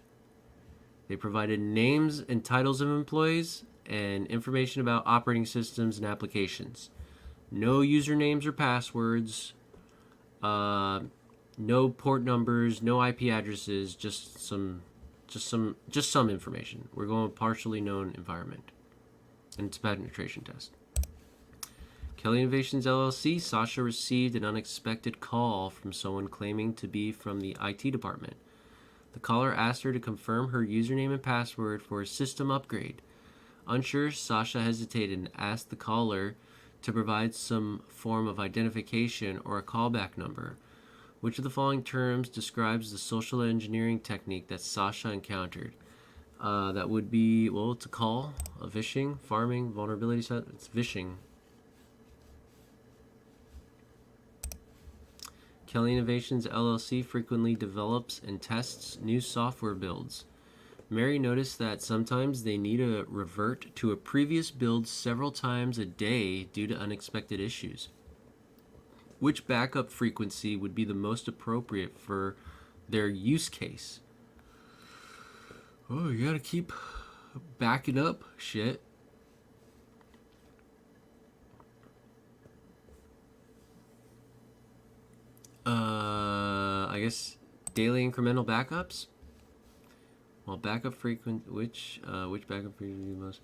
They provided names and titles of employees and information about operating systems and applications. No usernames or passwords, no port numbers, no IP addresses, just some information. We're going with partially known environment. And it's a penetration test. Kelly Innovations LLC, Sasha received an unexpected call from someone claiming to be from the IT department. The caller asked her to confirm her username and password for a system upgrade. Unsure, Sasha hesitated and asked the caller to provide some form of identification or a callback number. Which of the following terms describes the social engineering technique that Sasha encountered? That would be, well, it's a call, a vishing, farming, vulnerability set. It's vishing. Kelly Innovations LLC frequently develops and tests new software builds. Mary noticed that sometimes they need to revert to a previous build several times a day due to unexpected issues. Which backup frequency would be the most appropriate for their use case? Oh, you gotta keep backing up shit. I guess daily incremental backups? While backup frequent, which backup frequency most?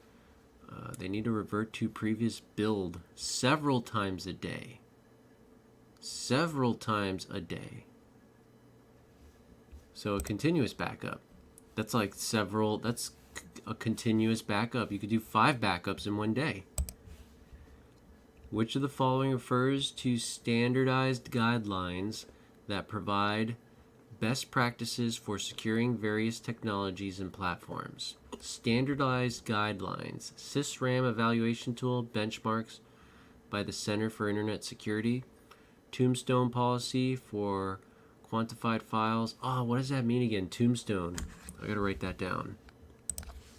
They need to revert to previous build several times a day. Several times a day. So a continuous backup. That's like several. That's a continuous backup. You could do 5 backups in one day. Which of the following refers to standardized guidelines that provide best practices for securing various technologies and platforms? Standardized guidelines. SysRAM evaluation tool benchmarks by the Center for Internet Security. Tombstone policy for quantified files. Oh, what does that mean again? Tombstone. I gotta write that down.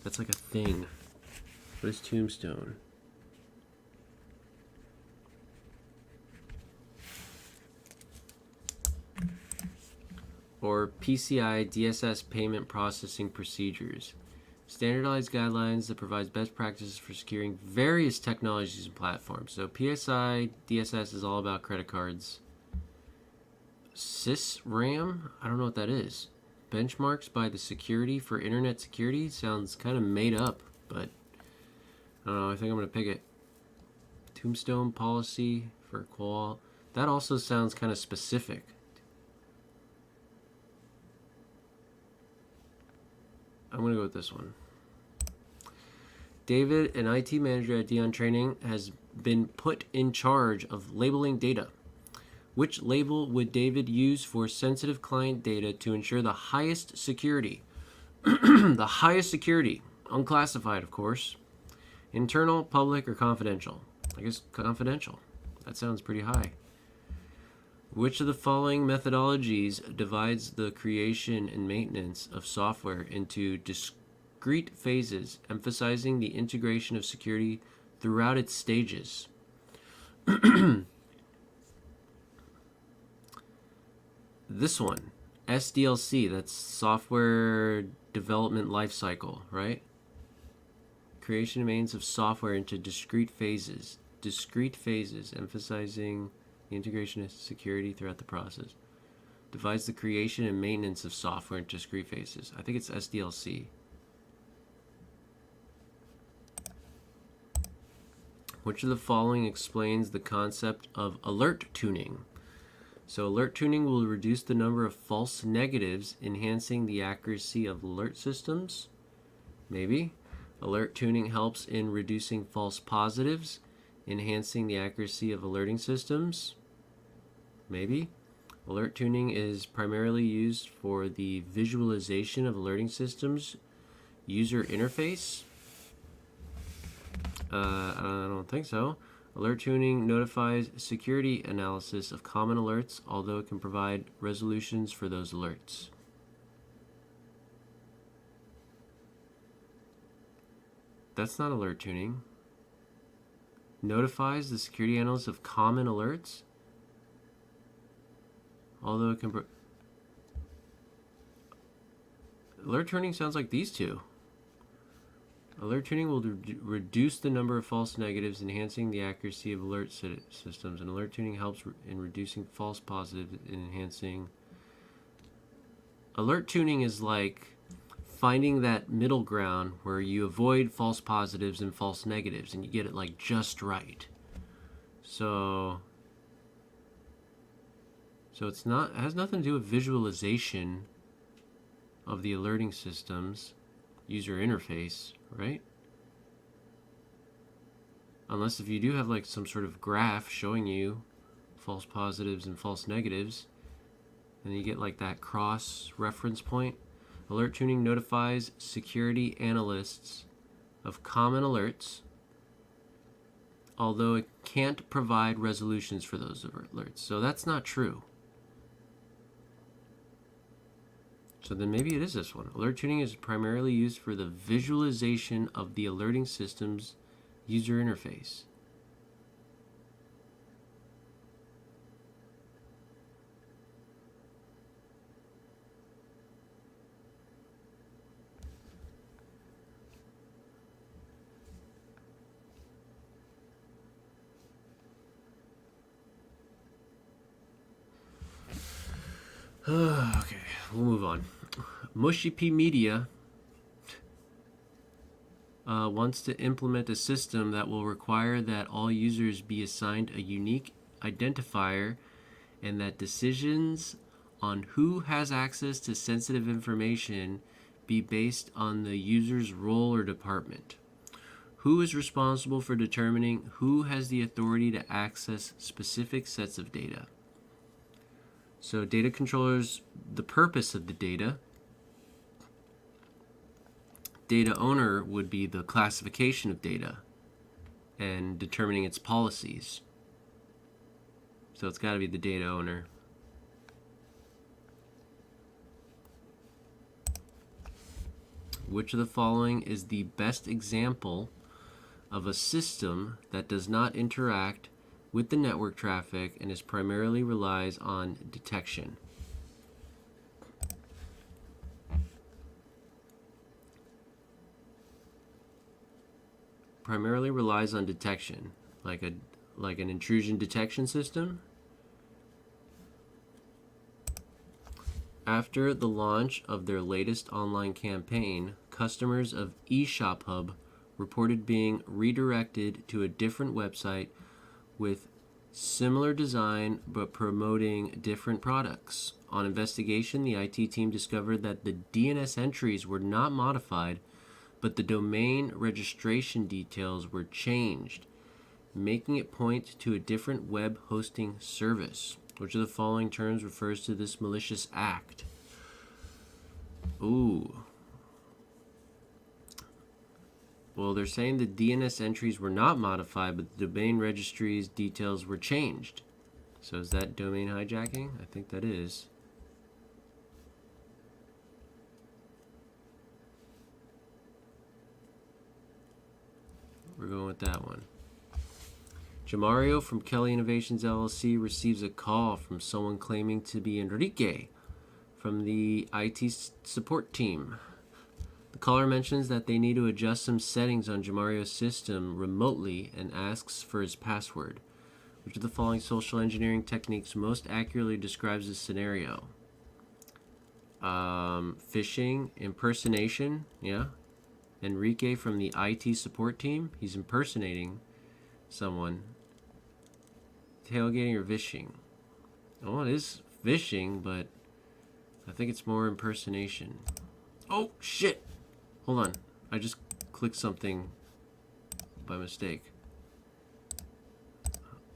That's like a thing. What is Tombstone? Or PCI DSS payment processing procedures. Standardized guidelines that provides best practices for securing various technologies and platforms. So PCI DSS is all about credit cards. SysRAM, I don't know what that is. Benchmarks by the Security for Internet Security sounds kind of made up, but I don't know. I think I'm going to pick it. Tombstone policy for qual. That also sounds kind of specific. I'm going to go with this one. David, an IT manager at Dion Training, has been put in charge of labeling data. Which label would David use for sensitive client data to ensure the highest security? The highest security. Unclassified, of course. Internal, public, or confidential? I guess confidential. That sounds pretty high. Which of the following methodologies divides the creation and maintenance of software into discrete phases, emphasizing the integration of security throughout its stages? This one, SDLC, that's software development lifecycle, right? Creation and maintenance of software into discrete phases. Discrete phases, emphasizing the integration of security throughout the process. Divides the creation and maintenance of software into discrete phases. I think it's SDLC. Which of the following explains the concept of alert tuning? So alert tuning will reduce the number of false negatives, enhancing the accuracy of alert systems. Maybe. Alert tuning helps in reducing false positives, enhancing the accuracy of alerting systems. Maybe. Alert tuning is primarily used for the visualization of alerting systems user interface. I don't think so. Alert tuning notifies security analysis of common alerts, although it can provide resolutions for those alerts. That's not alert tuning. Notifies the security analyst of common alerts, although it can... Alert tuning sounds like these two. Alert tuning will reduce the number of false negatives, enhancing the accuracy of alert systems. And alert tuning helps in reducing false positives and enhancing... Alert tuning is like finding that middle ground where you avoid false positives and false negatives, and you get it like just right. So it's not, it has nothing to do with visualization of the alerting systems user interface, right? Unless if you do have like some sort of graph showing you false positives and false negatives, and you get like that cross reference point. Alert tuning notifies security analysts of common alerts, although it can't provide resolutions for those alerts. So that's not true. So then maybe it is this one. Alert tuning is primarily used for the visualization of the alerting system's user interface. Okay, we'll move on. Mushy P Media wants to implement a system that will require that all users be assigned a unique identifier and that decisions on who has access to sensitive information be based on the user's role or department. Who is responsible for determining who has the authority to access specific sets of data? So data controllers, the purpose of the data. Data owner would be the classification of data and determining its policies. So it's got to be the data owner. Which of the following is the best example of a system that does not interact with the network traffic and is primarily relies on detection? Primarily relies on detection, like an intrusion detection system. After the launch of their latest online campaign, customers of eShopHub reported being redirected to a different website with similar design but promoting different products. On investigation, the IT team discovered that the DNS entries were not modified, but the domain registration details were changed, making it point to a different web hosting service. Which of the following terms refers to this malicious act? Ooh. Well, they're saying the DNS entries were not modified, but the domain registry's details were changed. So is that domain hijacking? I think that is. We're going with that one. Jamario from Kelly Innovations LLC receives a call from someone claiming to be Enrique from the IT support team. The caller mentions that they need to adjust some settings on Jamario's system remotely and asks for his password. Which of the following social engineering techniques most accurately describes this scenario? Phishing, impersonation, yeah. Enrique from the IT support team, he's impersonating someone. Tailgating or vishing? Oh, it is vishing, but I think it's more impersonation. Oh, shit! Hold on. I just clicked something by mistake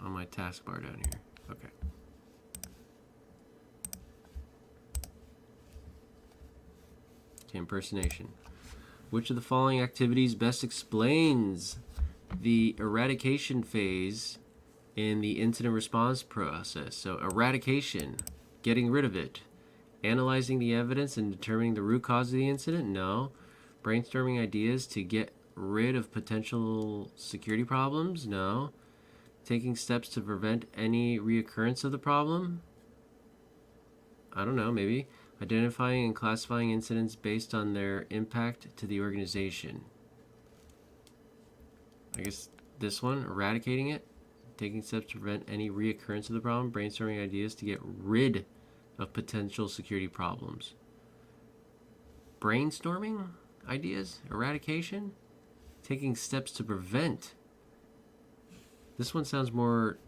on my taskbar down here. Okay. Okay, impersonation. Which of the following activities best explains the eradication phase in the incident response process? So eradication, getting rid of it. Analyzing the evidence and determining the root cause of the incident? No. Brainstorming ideas to get rid of potential security problems? No. Taking steps to prevent any reoccurrence of the problem? I don't know, maybe. Identifying and classifying incidents based on their impact to the organization. I guess this one, eradicating it. Taking steps to prevent any reoccurrence of the problem. Brainstorming ideas to get rid of potential security problems. Brainstorming ideas? Eradication? Taking steps to prevent. This one sounds more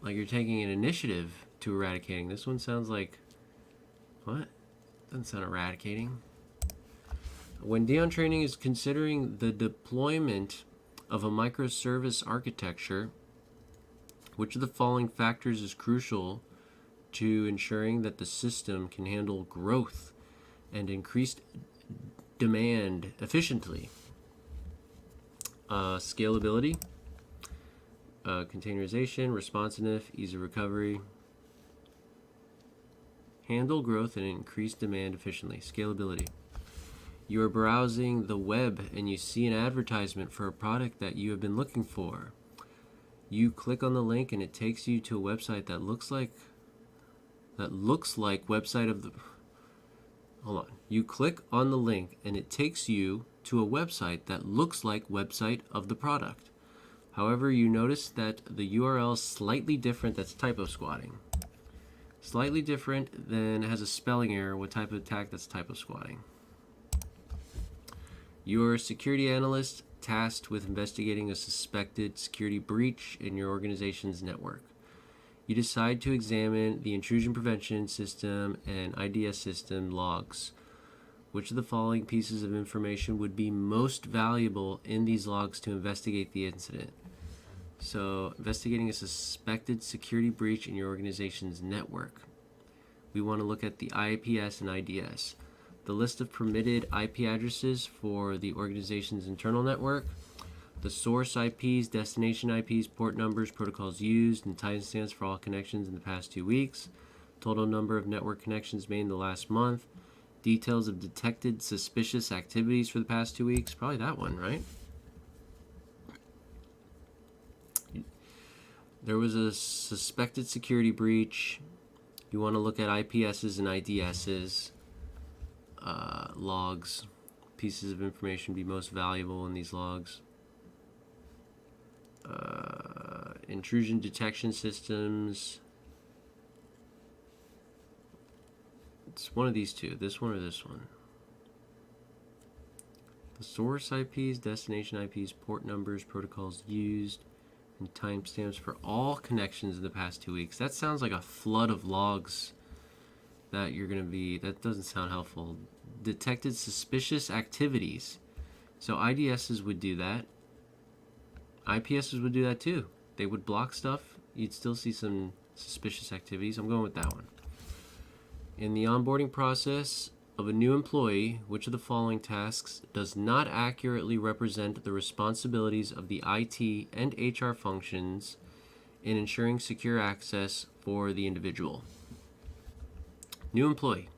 like you're taking an initiative to eradicating. This one sounds like, what? Doesn't sound eradicating. When Dion Training is considering the deployment of a microservice architecture, which of the following factors is crucial to ensuring that the system can handle growth and increased demand efficiently? Scalability, containerization, responsiveness, ease of recovery. Handle growth and increase demand efficiently. Scalability. You are browsing the web and you see an advertisement for a product that you have been looking for. You click on the link and it takes you to a website that looks like website of the. Hold on. You click on the link and it takes you to a website that looks like website of the product. However, you notice that the URL is slightly different. That's typo squatting. Slightly different than has a spelling error. What type of attack? That's typo squatting. You're a security analyst tasked with investigating a suspected security breach in your organization's network. You decide to examine the intrusion prevention system and IDS system logs. Which of the following pieces of information would be most valuable in these logs to investigate the incident? So, investigating a suspected security breach in your organization's network. We want to look at the IPS and IDS. The list of permitted IP addresses for the organization's internal network, the source IPs, destination IPs, port numbers, protocols used, and timestamps for all connections in the past 2 weeks, total number of network connections made in the last month, details of detected suspicious activities for the past 2 weeks. Probably that one, right? There was a suspected security breach. You want to look at IPSs and IDSs. Logs. Pieces of information be most valuable in these logs. Intrusion detection systems. It's one of these two. This one or this one. The source IPs, destination IPs, port numbers, protocols used, and timestamps for all connections in the past 2 weeks. That sounds like a flood of logs that you're going to be... That doesn't sound helpful. Detected suspicious activities. So IDSs would do that. IPSs would do that too. They would block stuff. You'd still see some suspicious activities. I'm going with that one. In the onboarding process of a new employee, which of the following tasks does not accurately represent the responsibilities of the IT and HR functions in ensuring secure access for the individual? New employee.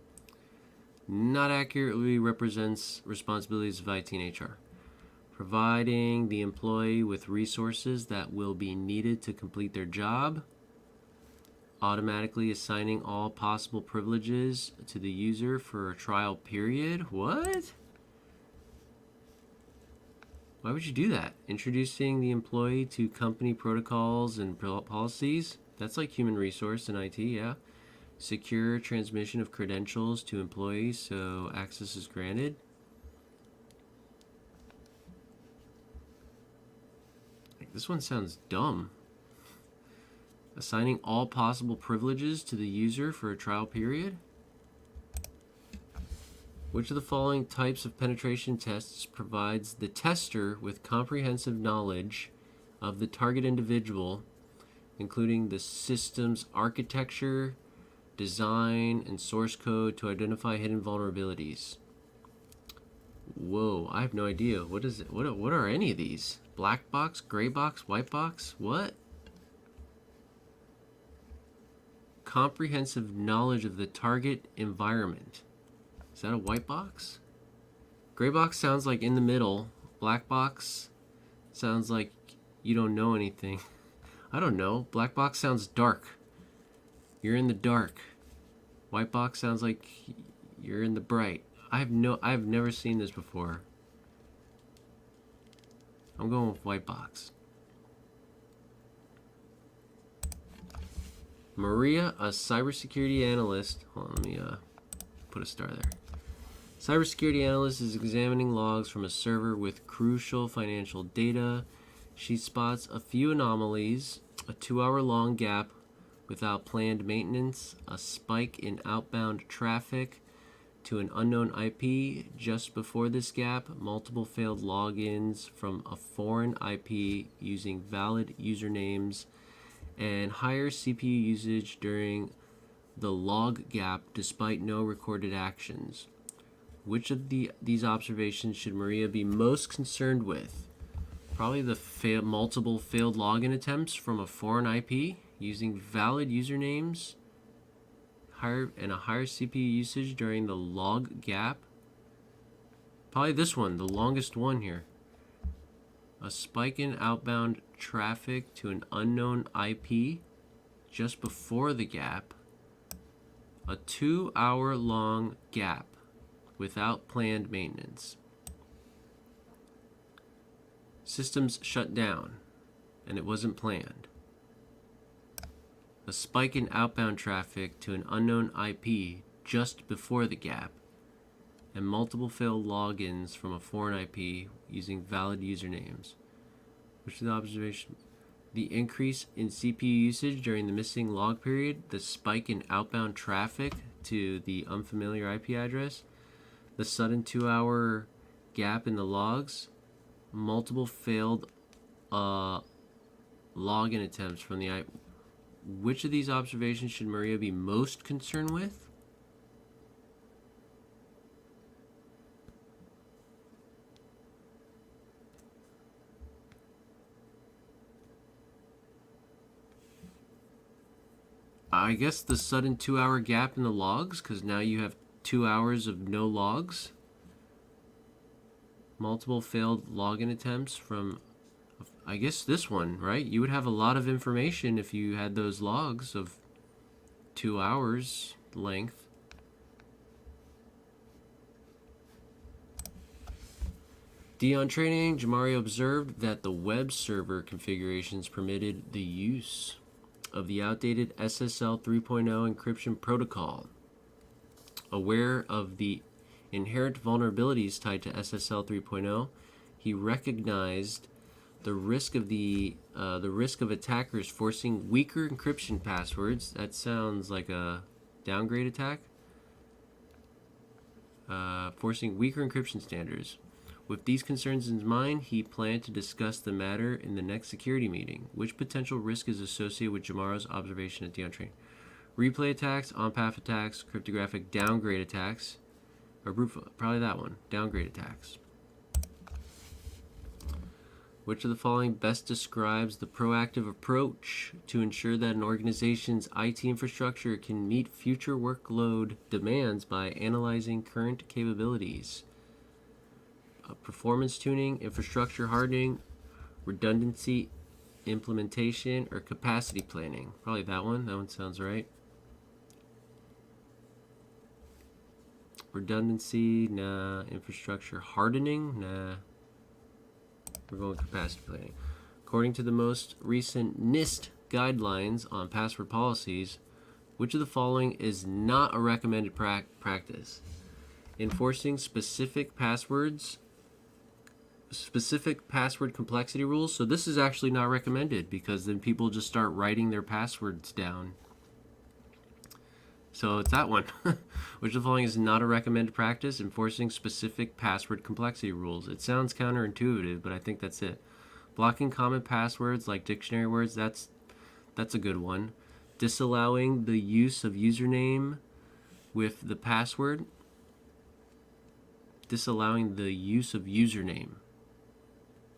Not accurately represents responsibilities of IT and HR. Providing the employee with resources that will be needed to complete their job. Automatically assigning all possible privileges to the user for a trial period. What? Why would you do that? Introducing the employee to company protocols and policies. That's like human resource in IT, yeah. Secure transmission of credentials to employees so access is granted. This one sounds dumb. Assigning all possible privileges to the user for a trial period. Which of the following types of penetration tests provides the tester with comprehensive knowledge of the target individual, including the system's architecture, design, and source code to identify hidden vulnerabilities? Whoa, I have no idea. What is it? What are any of these? Black box, gray box, white box? What? Comprehensive knowledge of the target environment. Is that a white box? Gray box sounds like in the middle. Black box sounds like you don't know anything. I don't know. Black box sounds dark. You're in the dark. White box sounds like you're in the bright. I've never seen this before. I'm going with white box. Maria, a cybersecurity analyst. Hold on, let me put a star there. Cybersecurity analyst is examining logs from a server with crucial financial data. She spots a few anomalies, a 2-hour-long gap without planned maintenance, a spike in outbound traffic to an unknown IP just before this gap, multiple failed logins from a foreign IP using valid usernames, and higher CPU usage during the log gap despite no recorded actions. Which of these observations should Maria be most concerned with? Probably the multiple failed login attempts from a foreign IP using valid usernames, and a higher CPU usage during the log gap. Probably this one, the longest one here. A spike in outbound traffic to an unknown IP just before the gap. A 2-hour-long gap without planned maintenance. Systems shut down, and it wasn't planned. A spike in outbound traffic to an unknown IP just before the gap. and multiple failed logins from a foreign IP using valid usernames. Which is the observation? The increase in CPU usage during the missing log period, the spike in outbound traffic to the unfamiliar IP address, the sudden 2-hour gap in the logs, multiple failed login attempts from the IP. Which of these observations should Maria be most concerned with? I guess the sudden 2-hour gap in the logs, because now you have 2 hours of no logs. Multiple failed login attempts from, I guess this one, right? You would have a lot of information if you had those logs of 2 hours length. Dion training, Jamario observed that the web server configurations permitted the use of the outdated SSL 3.0 encryption protocol. Aware of the inherent vulnerabilities tied to SSL 3.0, he recognized the risk of attackers forcing weaker encryption passwords. That sounds like a downgrade attack. Forcing weaker encryption standards. With these concerns in mind, he planned to discuss the matter in the next security meeting. Which potential risk is associated with Jamaro's observation at Dion training? Replay attacks, on-path attacks, cryptographic downgrade attacks, or probably that one, downgrade attacks. Which of the following best describes the proactive approach to ensure that an organization's IT infrastructure can meet future workload demands by analyzing current capabilities? Performance tuning, infrastructure hardening, redundancy implementation, or capacity planning? Probably that one. That one sounds right. Redundancy, nah. Infrastructure hardening, nah. We're going capacity planning. According to the most recent NIST guidelines on password policies, which of the following is not a recommended practice? Enforcing specific password complexity rules. So this is actually not recommended, because then people just start writing their passwords down. So it's that one. Which of the following is not a recommended practice? Enforcing specific password complexity rules. It sounds counterintuitive, but I think that's it. Blocking common passwords like dictionary words, that's a good one. Disallowing the use of username with the password. Disallowing the use of username,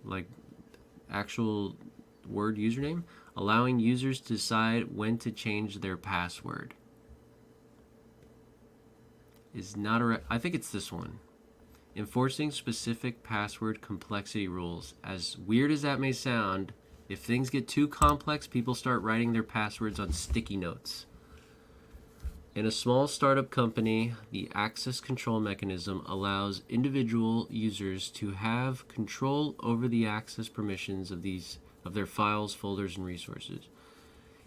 like actual word username. Allowing users to decide when to change their password. Is not a I think it's this one. Enforcing specific password complexity rules. As weird as that may sound, if things get too complex, people start writing their passwords on sticky notes. In a small startup company, the access control mechanism allows individual users to have control over the access permissions of their files, folders, and resources.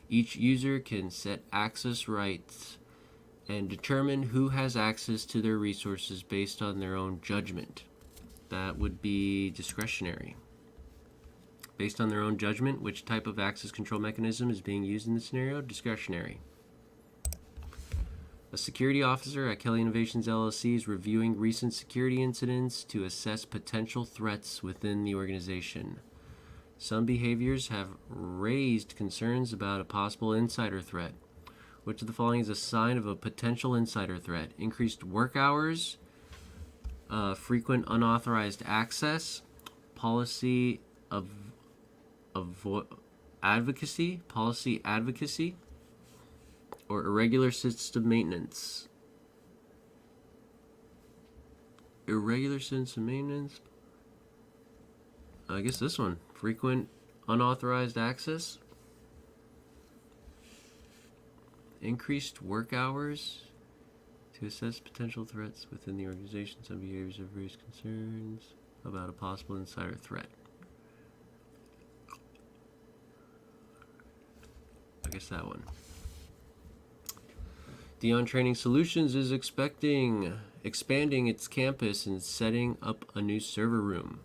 Each user can set access rights and determine who has access to their resources based on their own judgment. That would be discretionary. Based on their own judgment, which type of access control mechanism is being used in this scenario? Discretionary. A security officer at Kelly Innovations LLC is reviewing recent security incidents to assess potential threats within the organization. Some behaviors have raised concerns about a possible insider threat. Which of the following is a sign of a potential insider threat? Increased work hours, frequent unauthorized access, policy advocacy, or irregular system maintenance. Irregular system maintenance. I guess this one. Frequent unauthorized access. Increased work hours to assess potential threats within the organization. Some behaviors have raised concerns about a possible insider threat. I guess that one. Dion Training Solutions is expanding its campus and setting up a new server room.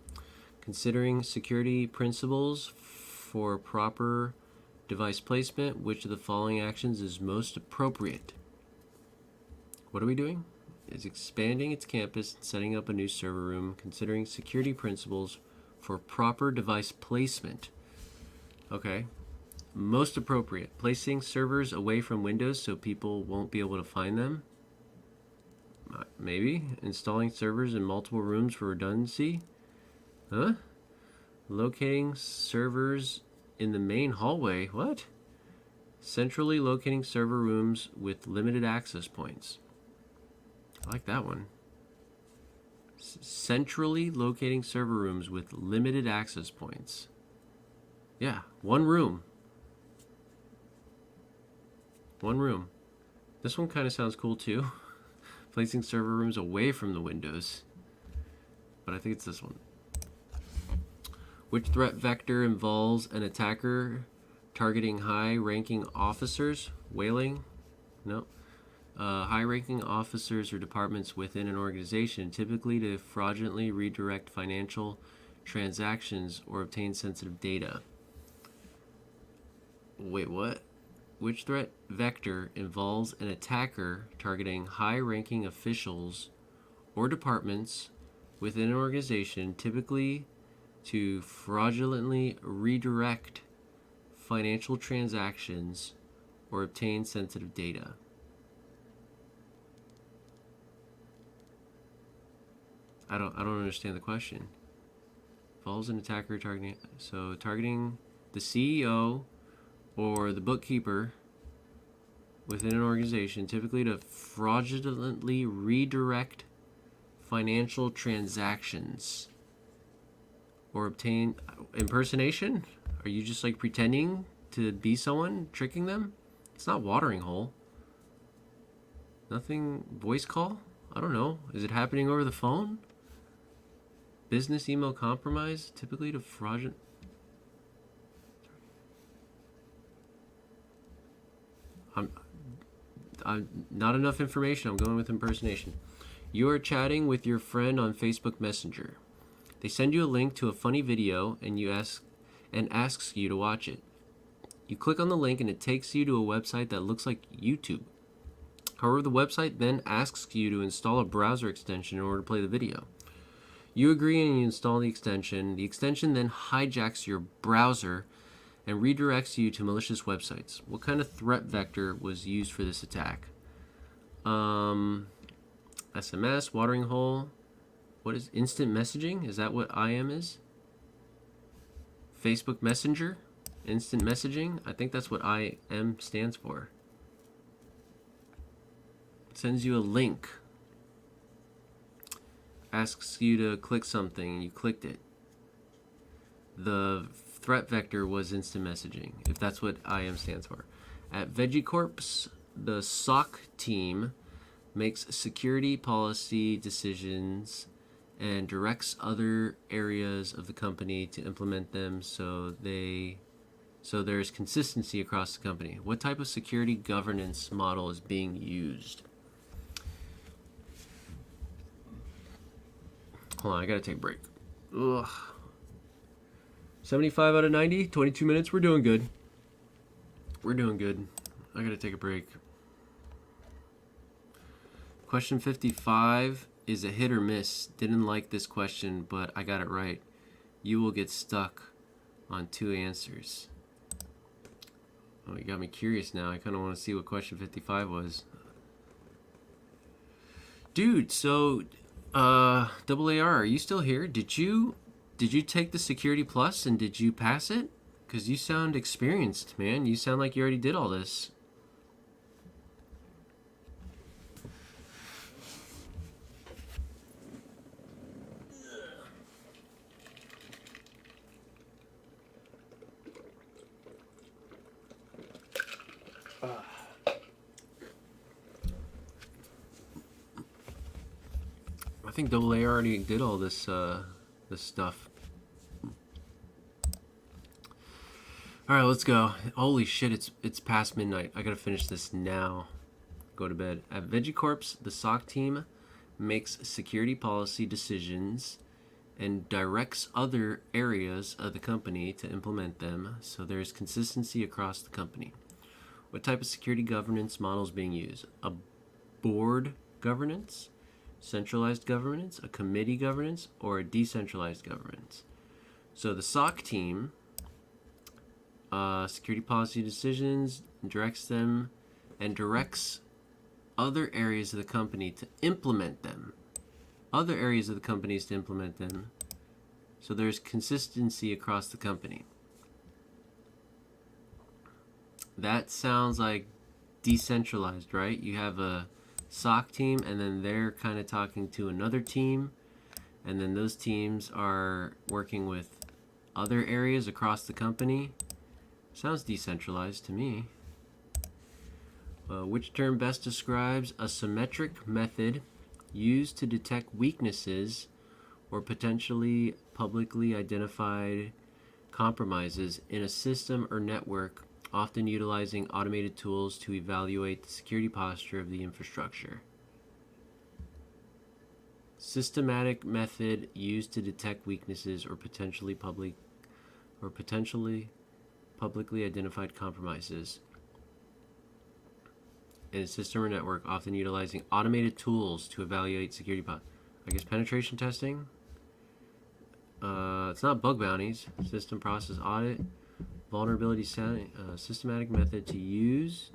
Considering security principles for proper device placement, which of the following actions is most appropriate? What are we doing? It's expanding its campus and setting up a new server room, considering security principles for proper device placement. Okay. Most appropriate. Placing servers away from Windows so people won't be able to find them. Maybe. Installing servers in multiple rooms for redundancy. Huh? Locating servers in the main hallway. What? Centrally locating server rooms with limited access points. I like that one. Centrally locating server rooms with limited access points. Yeah, one room. One room. This one kind of sounds cool too. Placing server rooms away from the windows. But I think it's this one. Which threat vector involves an attacker targeting high-ranking officers? Whaling? No. High-ranking officers or departments within an organization, typically to fraudulently redirect financial transactions or obtain sensitive data. Wait, what? Which threat vector involves an attacker targeting high-ranking officials or departments within an organization, typically to fraudulently redirect financial transactions or obtain sensitive data? I don't understand the question. Involves an attacker targeting the CEO or the bookkeeper within an organization, typically to fraudulently redirect financial transactions or obtain impersonation? Are you just like pretending to be someone, tricking them? It's not watering hole. Nothing. Voice call? I don't know. Is it happening over the phone? Business email compromise, typically to fraudulent. I'm not enough information. I'm going with impersonation. You are chatting with your friend on Facebook Messenger. They send you a link to a funny video and asks you to watch it. You click on the link and it takes you to a website that looks like YouTube. However, the website then asks you to install a browser extension in order to play the video. You agree and you install the extension. The extension then hijacks your browser and redirects you to malicious websites. What kind of threat vector was used for this attack? SMS, watering hole. What is instant messaging? Is that what IM is? Facebook Messenger? Instant messaging? I think that's what IM stands for. It sends you a link. Asks you to click something and you clicked it. The threat vector was instant messaging, if that's what IM stands for. At VeggieCorps, the SOC team makes security policy decisions and directs other areas of the company to implement them so there's consistency across the company. What type of security governance model is being used? Hold on, I gotta take a break. Ugh. 75 out of 90, 22 minutes. We're doing good. We're doing good. I gotta take a break. Question 55 is a hit or miss. Didn't like this question, but I got it right. You will get stuck on 2 answers. Oh, you got me curious now. I kind of want to see what question 55 was. Dude, so AAR, are you still here? Did you take the Security Plus and did you pass it? Because you sound experienced, man. You sound like you already did all this. I think AA already did all this this stuff. All right, let's go. Holy shit, it's past midnight. I gotta finish this now. go to bed. At VeggieCorps, the SOC team makes security policy decisions and directs other areas of the company to implement them, so there is consistency across the company. What type of security governance model is being used? A board governance, centralized governance, a committee governance, or a decentralized governance? So the SOC team, security policy decisions, directs them, and directs other areas of the company to implement them. Other areas of the companies to implement them. So there's consistency across the company. That sounds like decentralized, right? You have a SOC team, and then they're kind of talking to another team, and then those teams are working with other areas across the company. Sounds decentralized to me. Which term best describes a symmetric method used to detect weaknesses or potentially publicly identified compromises in a system or network, often utilizing automated tools to evaluate the security posture of the infrastructure? Systematic method used to detect weaknesses or potentially publicly identified compromises in a system or network, often utilizing automated tools to evaluate security I guess penetration testing. It's not bug bounties. System process audit, vulnerability systematic method to use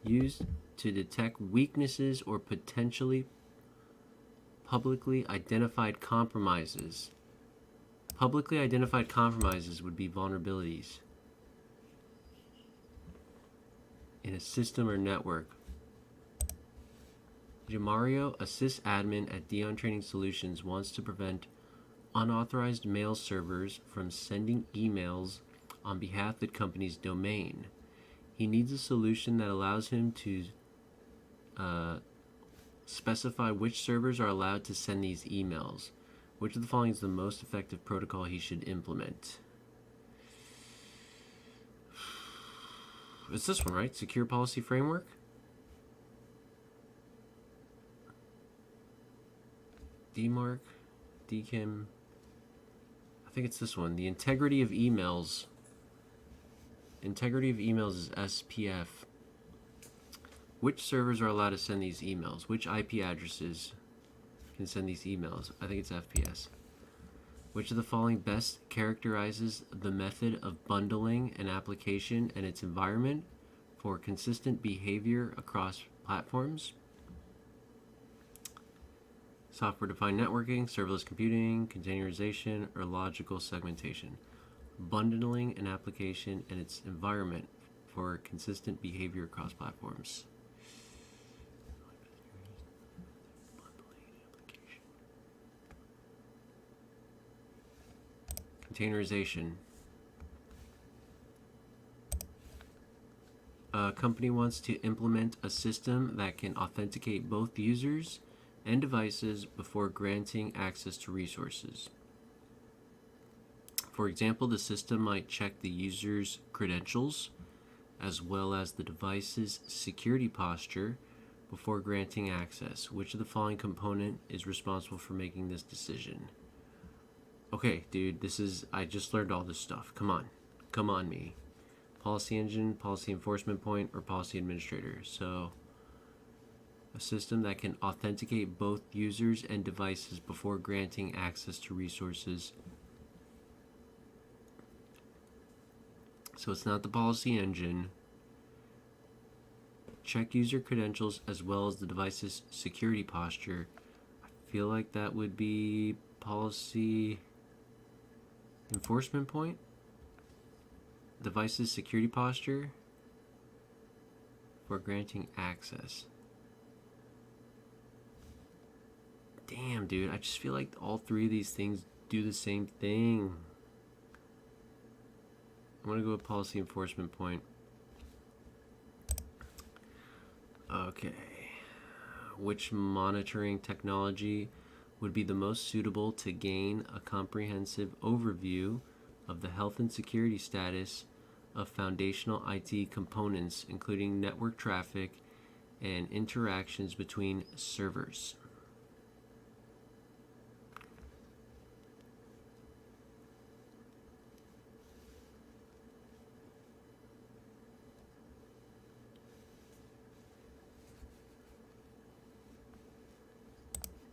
to detect weaknesses or potentially publicly identified compromises. Publicly identified compromises would be vulnerabilities in a system or network. Jamario, a sysadmin at Dion Training Solutions, wants to prevent unauthorized mail servers from sending emails on behalf of the company's domain. He needs a solution that allows him to specify which servers are allowed to send these emails. Which of the following is the most effective protocol he should implement? It's this one, right? Secure Policy Framework? DMARC, DKIM. I think it's this one. The integrity of emails. Integrity of emails is SPF. Which servers are allowed to send these emails? Which IP addresses can send these emails? I think it's FPS. Which of the following best characterizes the method of bundling an application and its environment for consistent behavior across platforms? Software-defined networking, serverless computing, containerization, or logical segmentation. Bundling an application and its environment for consistent behavior across platforms. Containerization. A company wants to implement a system that can authenticate both users and devices before granting access to resources. For example, the system might check the user's credentials as well as the device's security posture before granting access. Which of the following component is responsible for making this decision? Okay, dude, I just learned all this stuff. Come on, me. Policy engine, policy enforcement point, or policy administrator. So, a system that can authenticate both users and devices before granting access to resources. So it's not the policy engine. Check user credentials as well as the device's security posture. I feel like that would be policy enforcement point. Device's security posture for granting access. Damn, dude, I just feel like all three of these things do the same thing. I'm gonna go with policy enforcement point. Okay. Which monitoring technology would be the most suitable to gain a comprehensive overview of the health and security status of foundational IT components, including network traffic and interactions between servers.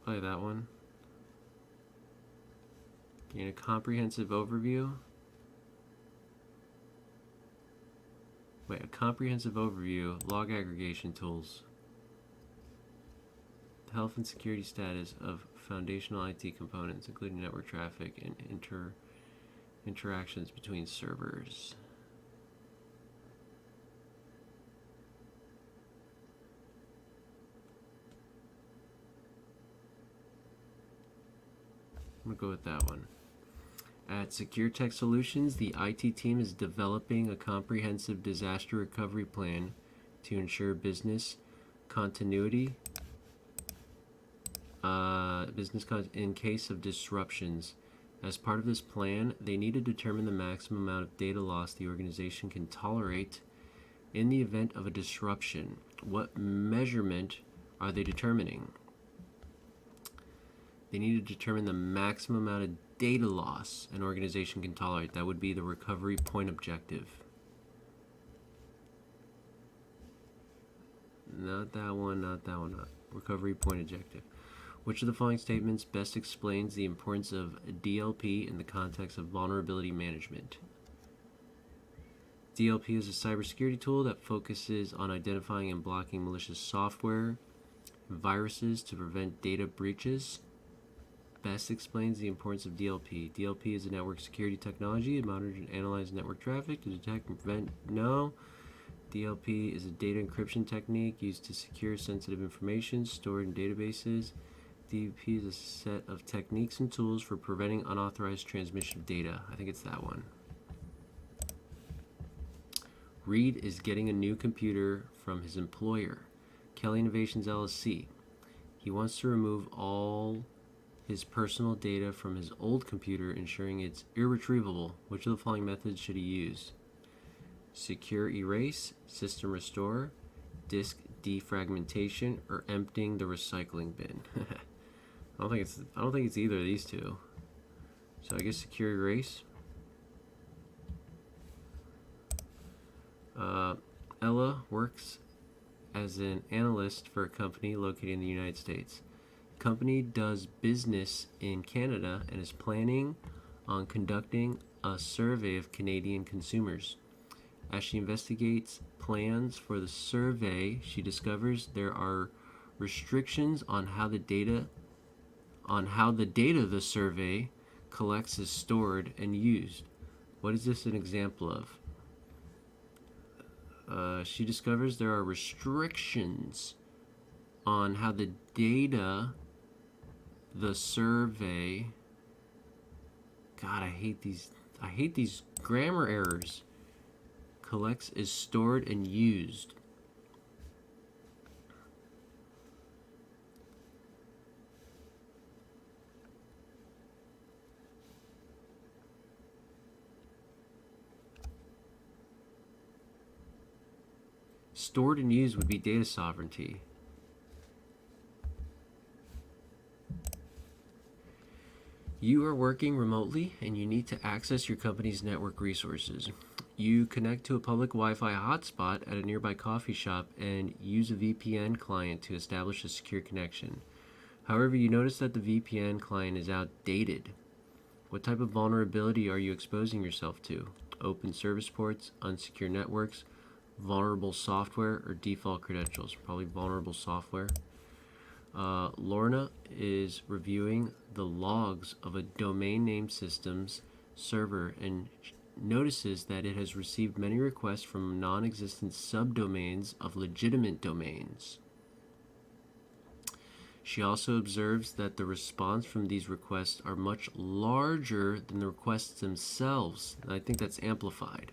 Play that one. Gain a comprehensive overview. A comprehensive overview, log aggregation tools. The health and security status of foundational IT components, including network traffic and interactions between servers. I'm going to go with that one. At Secure Tech Solutions, the IT team is developing a comprehensive disaster recovery plan to ensure business continuity in case of disruptions. As part of this plan, they need to determine the maximum amount of data loss the organization can tolerate in the event of a disruption. What measurement are they determining? They need to determine the maximum amount of data loss an organization can tolerate. That would be the recovery point objective. Not that one, not that one, not. Recovery point objective. Which of the following statements best explains the importance of DLP in the context of vulnerability management? DLP is a cybersecurity tool that focuses on identifying and blocking malicious software and viruses to prevent data breaches. Best explains the importance of DLP. DLP is a network security technology. It monitors and analyzes network traffic to detect and prevent. No. DLP is a data encryption technique used to secure sensitive information stored in databases. DLP is a set of techniques and tools for preventing unauthorized transmission of data. I think it's that one. Reed is getting a new computer from his employer, Kelly Innovations LLC. He wants to remove all his personal data from his old computer, ensuring it's irretrievable. Which of the following methods should he use? Secure erase, system restore, disk defragmentation, or emptying the recycling bin? I don't think it's either of these two. So I guess secure erase. Ella works as an analyst for a company located in the United States. The company does business in Canada and is planning on conducting a survey of Canadian consumers. As she investigates plans for the survey, she discovers there are restrictions on how the data the survey collects is stored and used. What is this an example of? She discovers there are restrictions on how the data the survey. God, I hate these grammar errors. Collects is stored and used. Stored and used would be data sovereignty. You are working remotely and you need to access your company's network resources. You connect to a public Wi-Fi hotspot at a nearby coffee shop and use a VPN client to establish a secure connection. However, you notice that the VPN client is outdated. What type of vulnerability are you exposing yourself to? Open service ports, unsecure networks, vulnerable software, or default credentials? Probably vulnerable software. Lorna is reviewing the logs of a domain name systems server and notices that it has received many requests from non-existent subdomains of legitimate domains. She also observes that the response from these requests are much larger than the requests themselves. And I think that's amplified.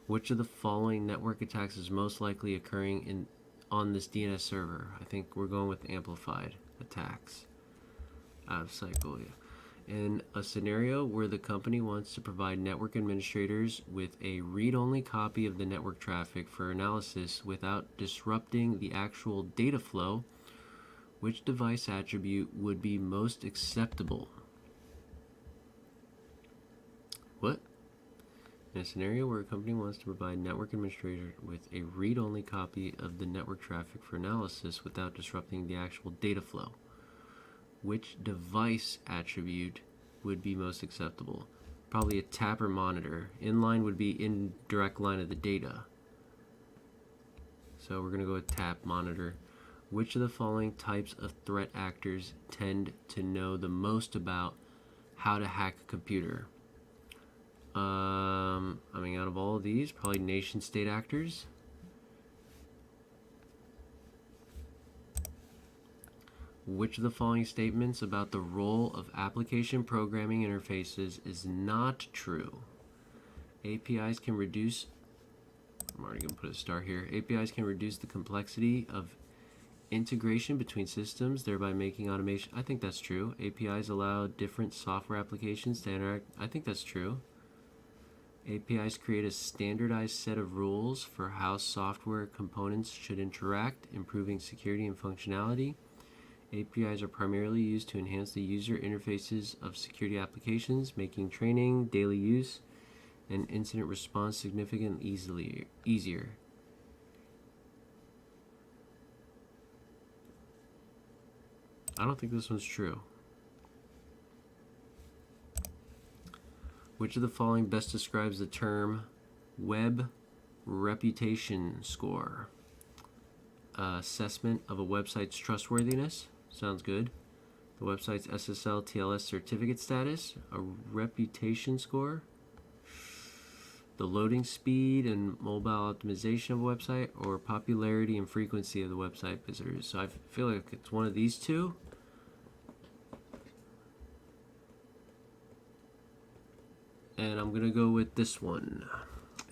Which of the following network attacks is most likely occurring on this DNS server? I think we're going with amplified attacks. Out of cycle, yeah. In a scenario where the company wants to provide network administrators with a read-only copy of the network traffic for analysis without disrupting the actual data flow, which device attribute would be most acceptable? What? In a scenario where a company wants to provide network administrator with a read-only copy of the network traffic for analysis without disrupting the actual data flow, which device attribute would be most acceptable? Probably a tap or monitor. Inline would be in direct line of the data. So we're going to go with tap, monitor. Which of the following types of threat actors tend to know the most about how to hack a computer? I mean, out of all of these, probably nation-state actors. Which of the following statements about the role of application programming interfaces is not true? APIs can reduce, I'm already going to put a star here. APIs can reduce the complexity of integration between systems, thereby making automation. I think that's true. APIs allow different software applications to interact. I think that's true. APIs create a standardized set of rules for how software components should interact, improving security and functionality. APIs are primarily used to enhance the user interfaces of security applications, making training, daily use, and incident response significantly easier. I don't think this one's true. Which of the following best describes the term web reputation score? Assessment of a website's trustworthiness. Sounds good. The website's SSL TLS certificate status. A reputation score. The loading speed and mobile optimization of a website, or popularity and frequency of the website visitors. So I feel like it's one of these two. And I'm going to go with this one.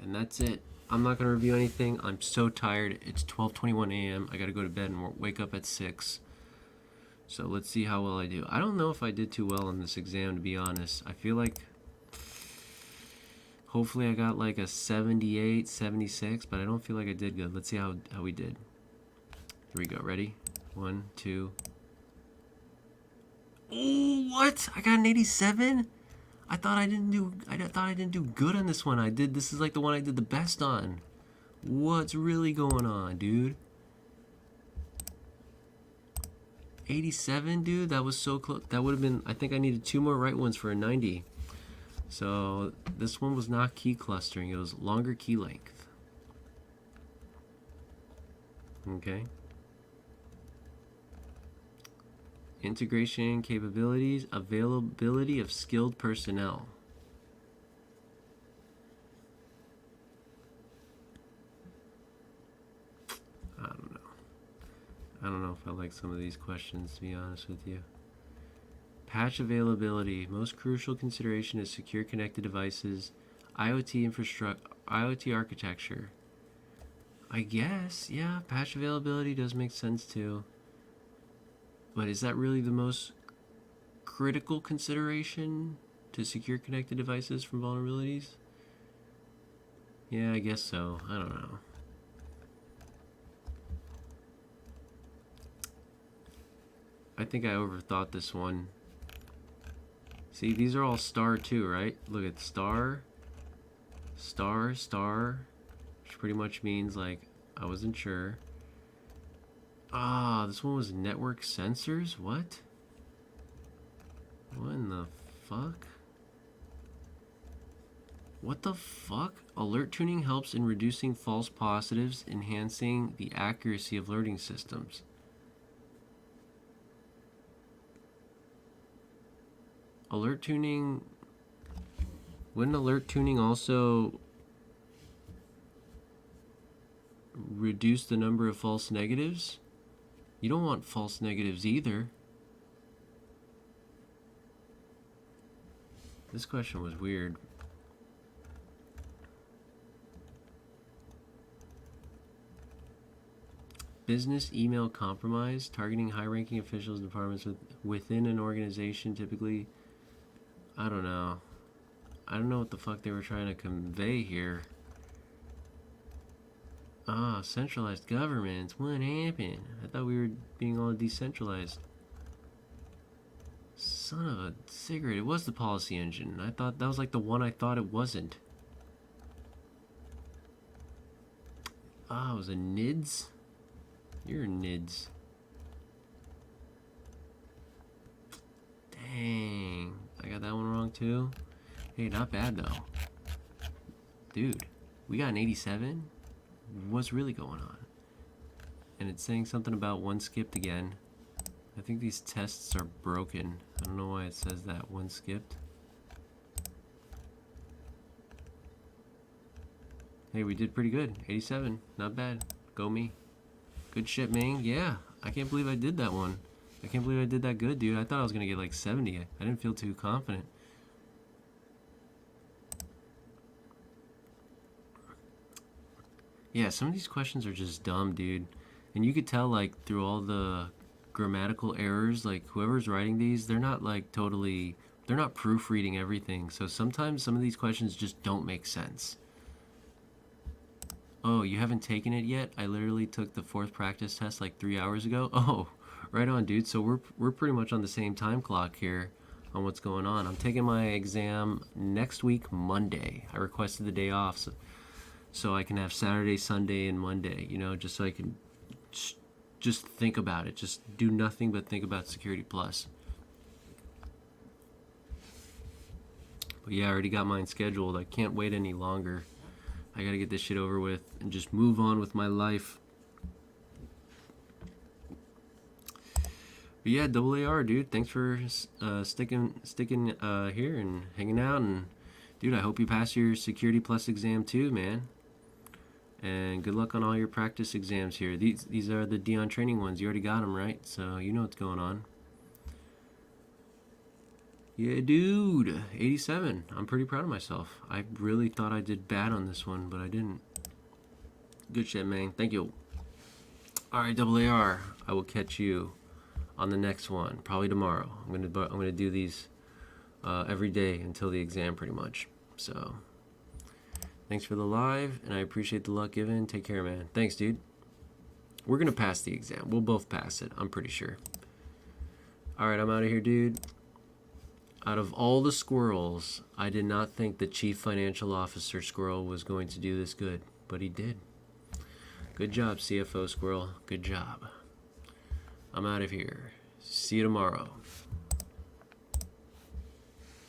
And that's it. I'm not going to review anything. I'm so tired. It's 12:21 a.m. I got to go to bed and wake up at 6. So let's see how well I do. I don't know if I did too well on this exam, to be honest. I feel like hopefully I got like a 78, 76, but I don't feel like I did good. Let's see how we did. Here we go. Ready? 1, 2. Oh, what? I got an 87? I thought I didn't do good on this one. This is like the one I did the best on. What's really going on, dude? 87, dude. That was so close. That would have been, I think I needed 2 more right ones for a 90. So this one was not key clustering. It was longer key length. Okay. Integration capabilities, availability of skilled personnel. I don't know if I like some of these questions, to be honest with you. Patch availability. Most crucial consideration is secure connected devices, IoT infrastructure, IoT architecture. I guess, yeah, patch availability does make sense too. But is that really the most critical consideration to secure connected devices from vulnerabilities? Yeah, I guess so. I don't know. I think I overthought this one. See, these are all star too, right? Look at star, star, star, which pretty much means like I wasn't sure. Ah, this one was network sensors? What? What in the fuck? What the fuck? Alert tuning helps in reducing false positives, enhancing the accuracy of alerting systems. Alert tuning... Wouldn't alert tuning also reduce the number of false negatives? You don't want false negatives either. This question was weird. Business email compromise, targeting high-ranking officials and departments within an organization, typically I don't know. I don't know what the fuck they were trying to convey here. Ah, centralized governments. What happened? I thought we were being all decentralized. Son of a cigarette. It was the policy engine. I thought that was like the one I thought it wasn't. Ah, it was a NIDS? You're a NIDS. Dang. I got that one wrong too. Hey, not bad though. Dude, we got an 87? What's really going on? And it's saying something about one skipped again. I think these tests are broken. I don't know why it says that. One skipped. Hey, we did pretty good. 87. Not bad. Go me. Good shit, man. Yeah. I can't believe I did that one. I can't believe I did that good, dude. I thought I was going to get like 70. I didn't feel too confident. Yeah, some of these questions are just dumb, dude. And you could tell, like, through all the grammatical errors, like, whoever's writing these, they're not, like, totally... They're not proofreading everything. So sometimes some of these questions just don't make sense. Oh, you haven't taken it yet? I literally took the 4th practice test like 3 hours ago. Oh, right on, dude. So we're pretty much on the same time clock here on what's going on. I'm taking my exam next week, Monday. I requested the day off so I can have Saturday, Sunday, and Monday, you know, just so I can just think about it. Just do nothing but think about Security Plus. But yeah, I already got mine scheduled. I can't wait any longer. I gotta get this shit over with and just move on with my life. But yeah, AAR, dude. Thanks for sticking here and hanging out. And dude, I hope you pass your Security Plus exam too, man. And good luck on all your practice exams here. These are the Dion training ones. You already got them, right? So you know what's going on. Yeah, dude. 87. I'm pretty proud of myself. I really thought I did bad on this one, but I didn't. Good shit, man. Thank you. Alright, AAR. I will catch you on the next one. Probably tomorrow. I'm gonna do these every day until the exam, pretty much. So, thanks for the live, and I appreciate the luck given. Take care, man. Thanks, dude. We're gonna pass the exam. We'll both pass it. I'm pretty sure. Alright, I'm out of here, dude. Out of all the squirrels, I did not think the Chief Financial Officer Squirrel was going to do this good, but he did. Good job, CFO Squirrel. Good job. I'm out of here. See you tomorrow.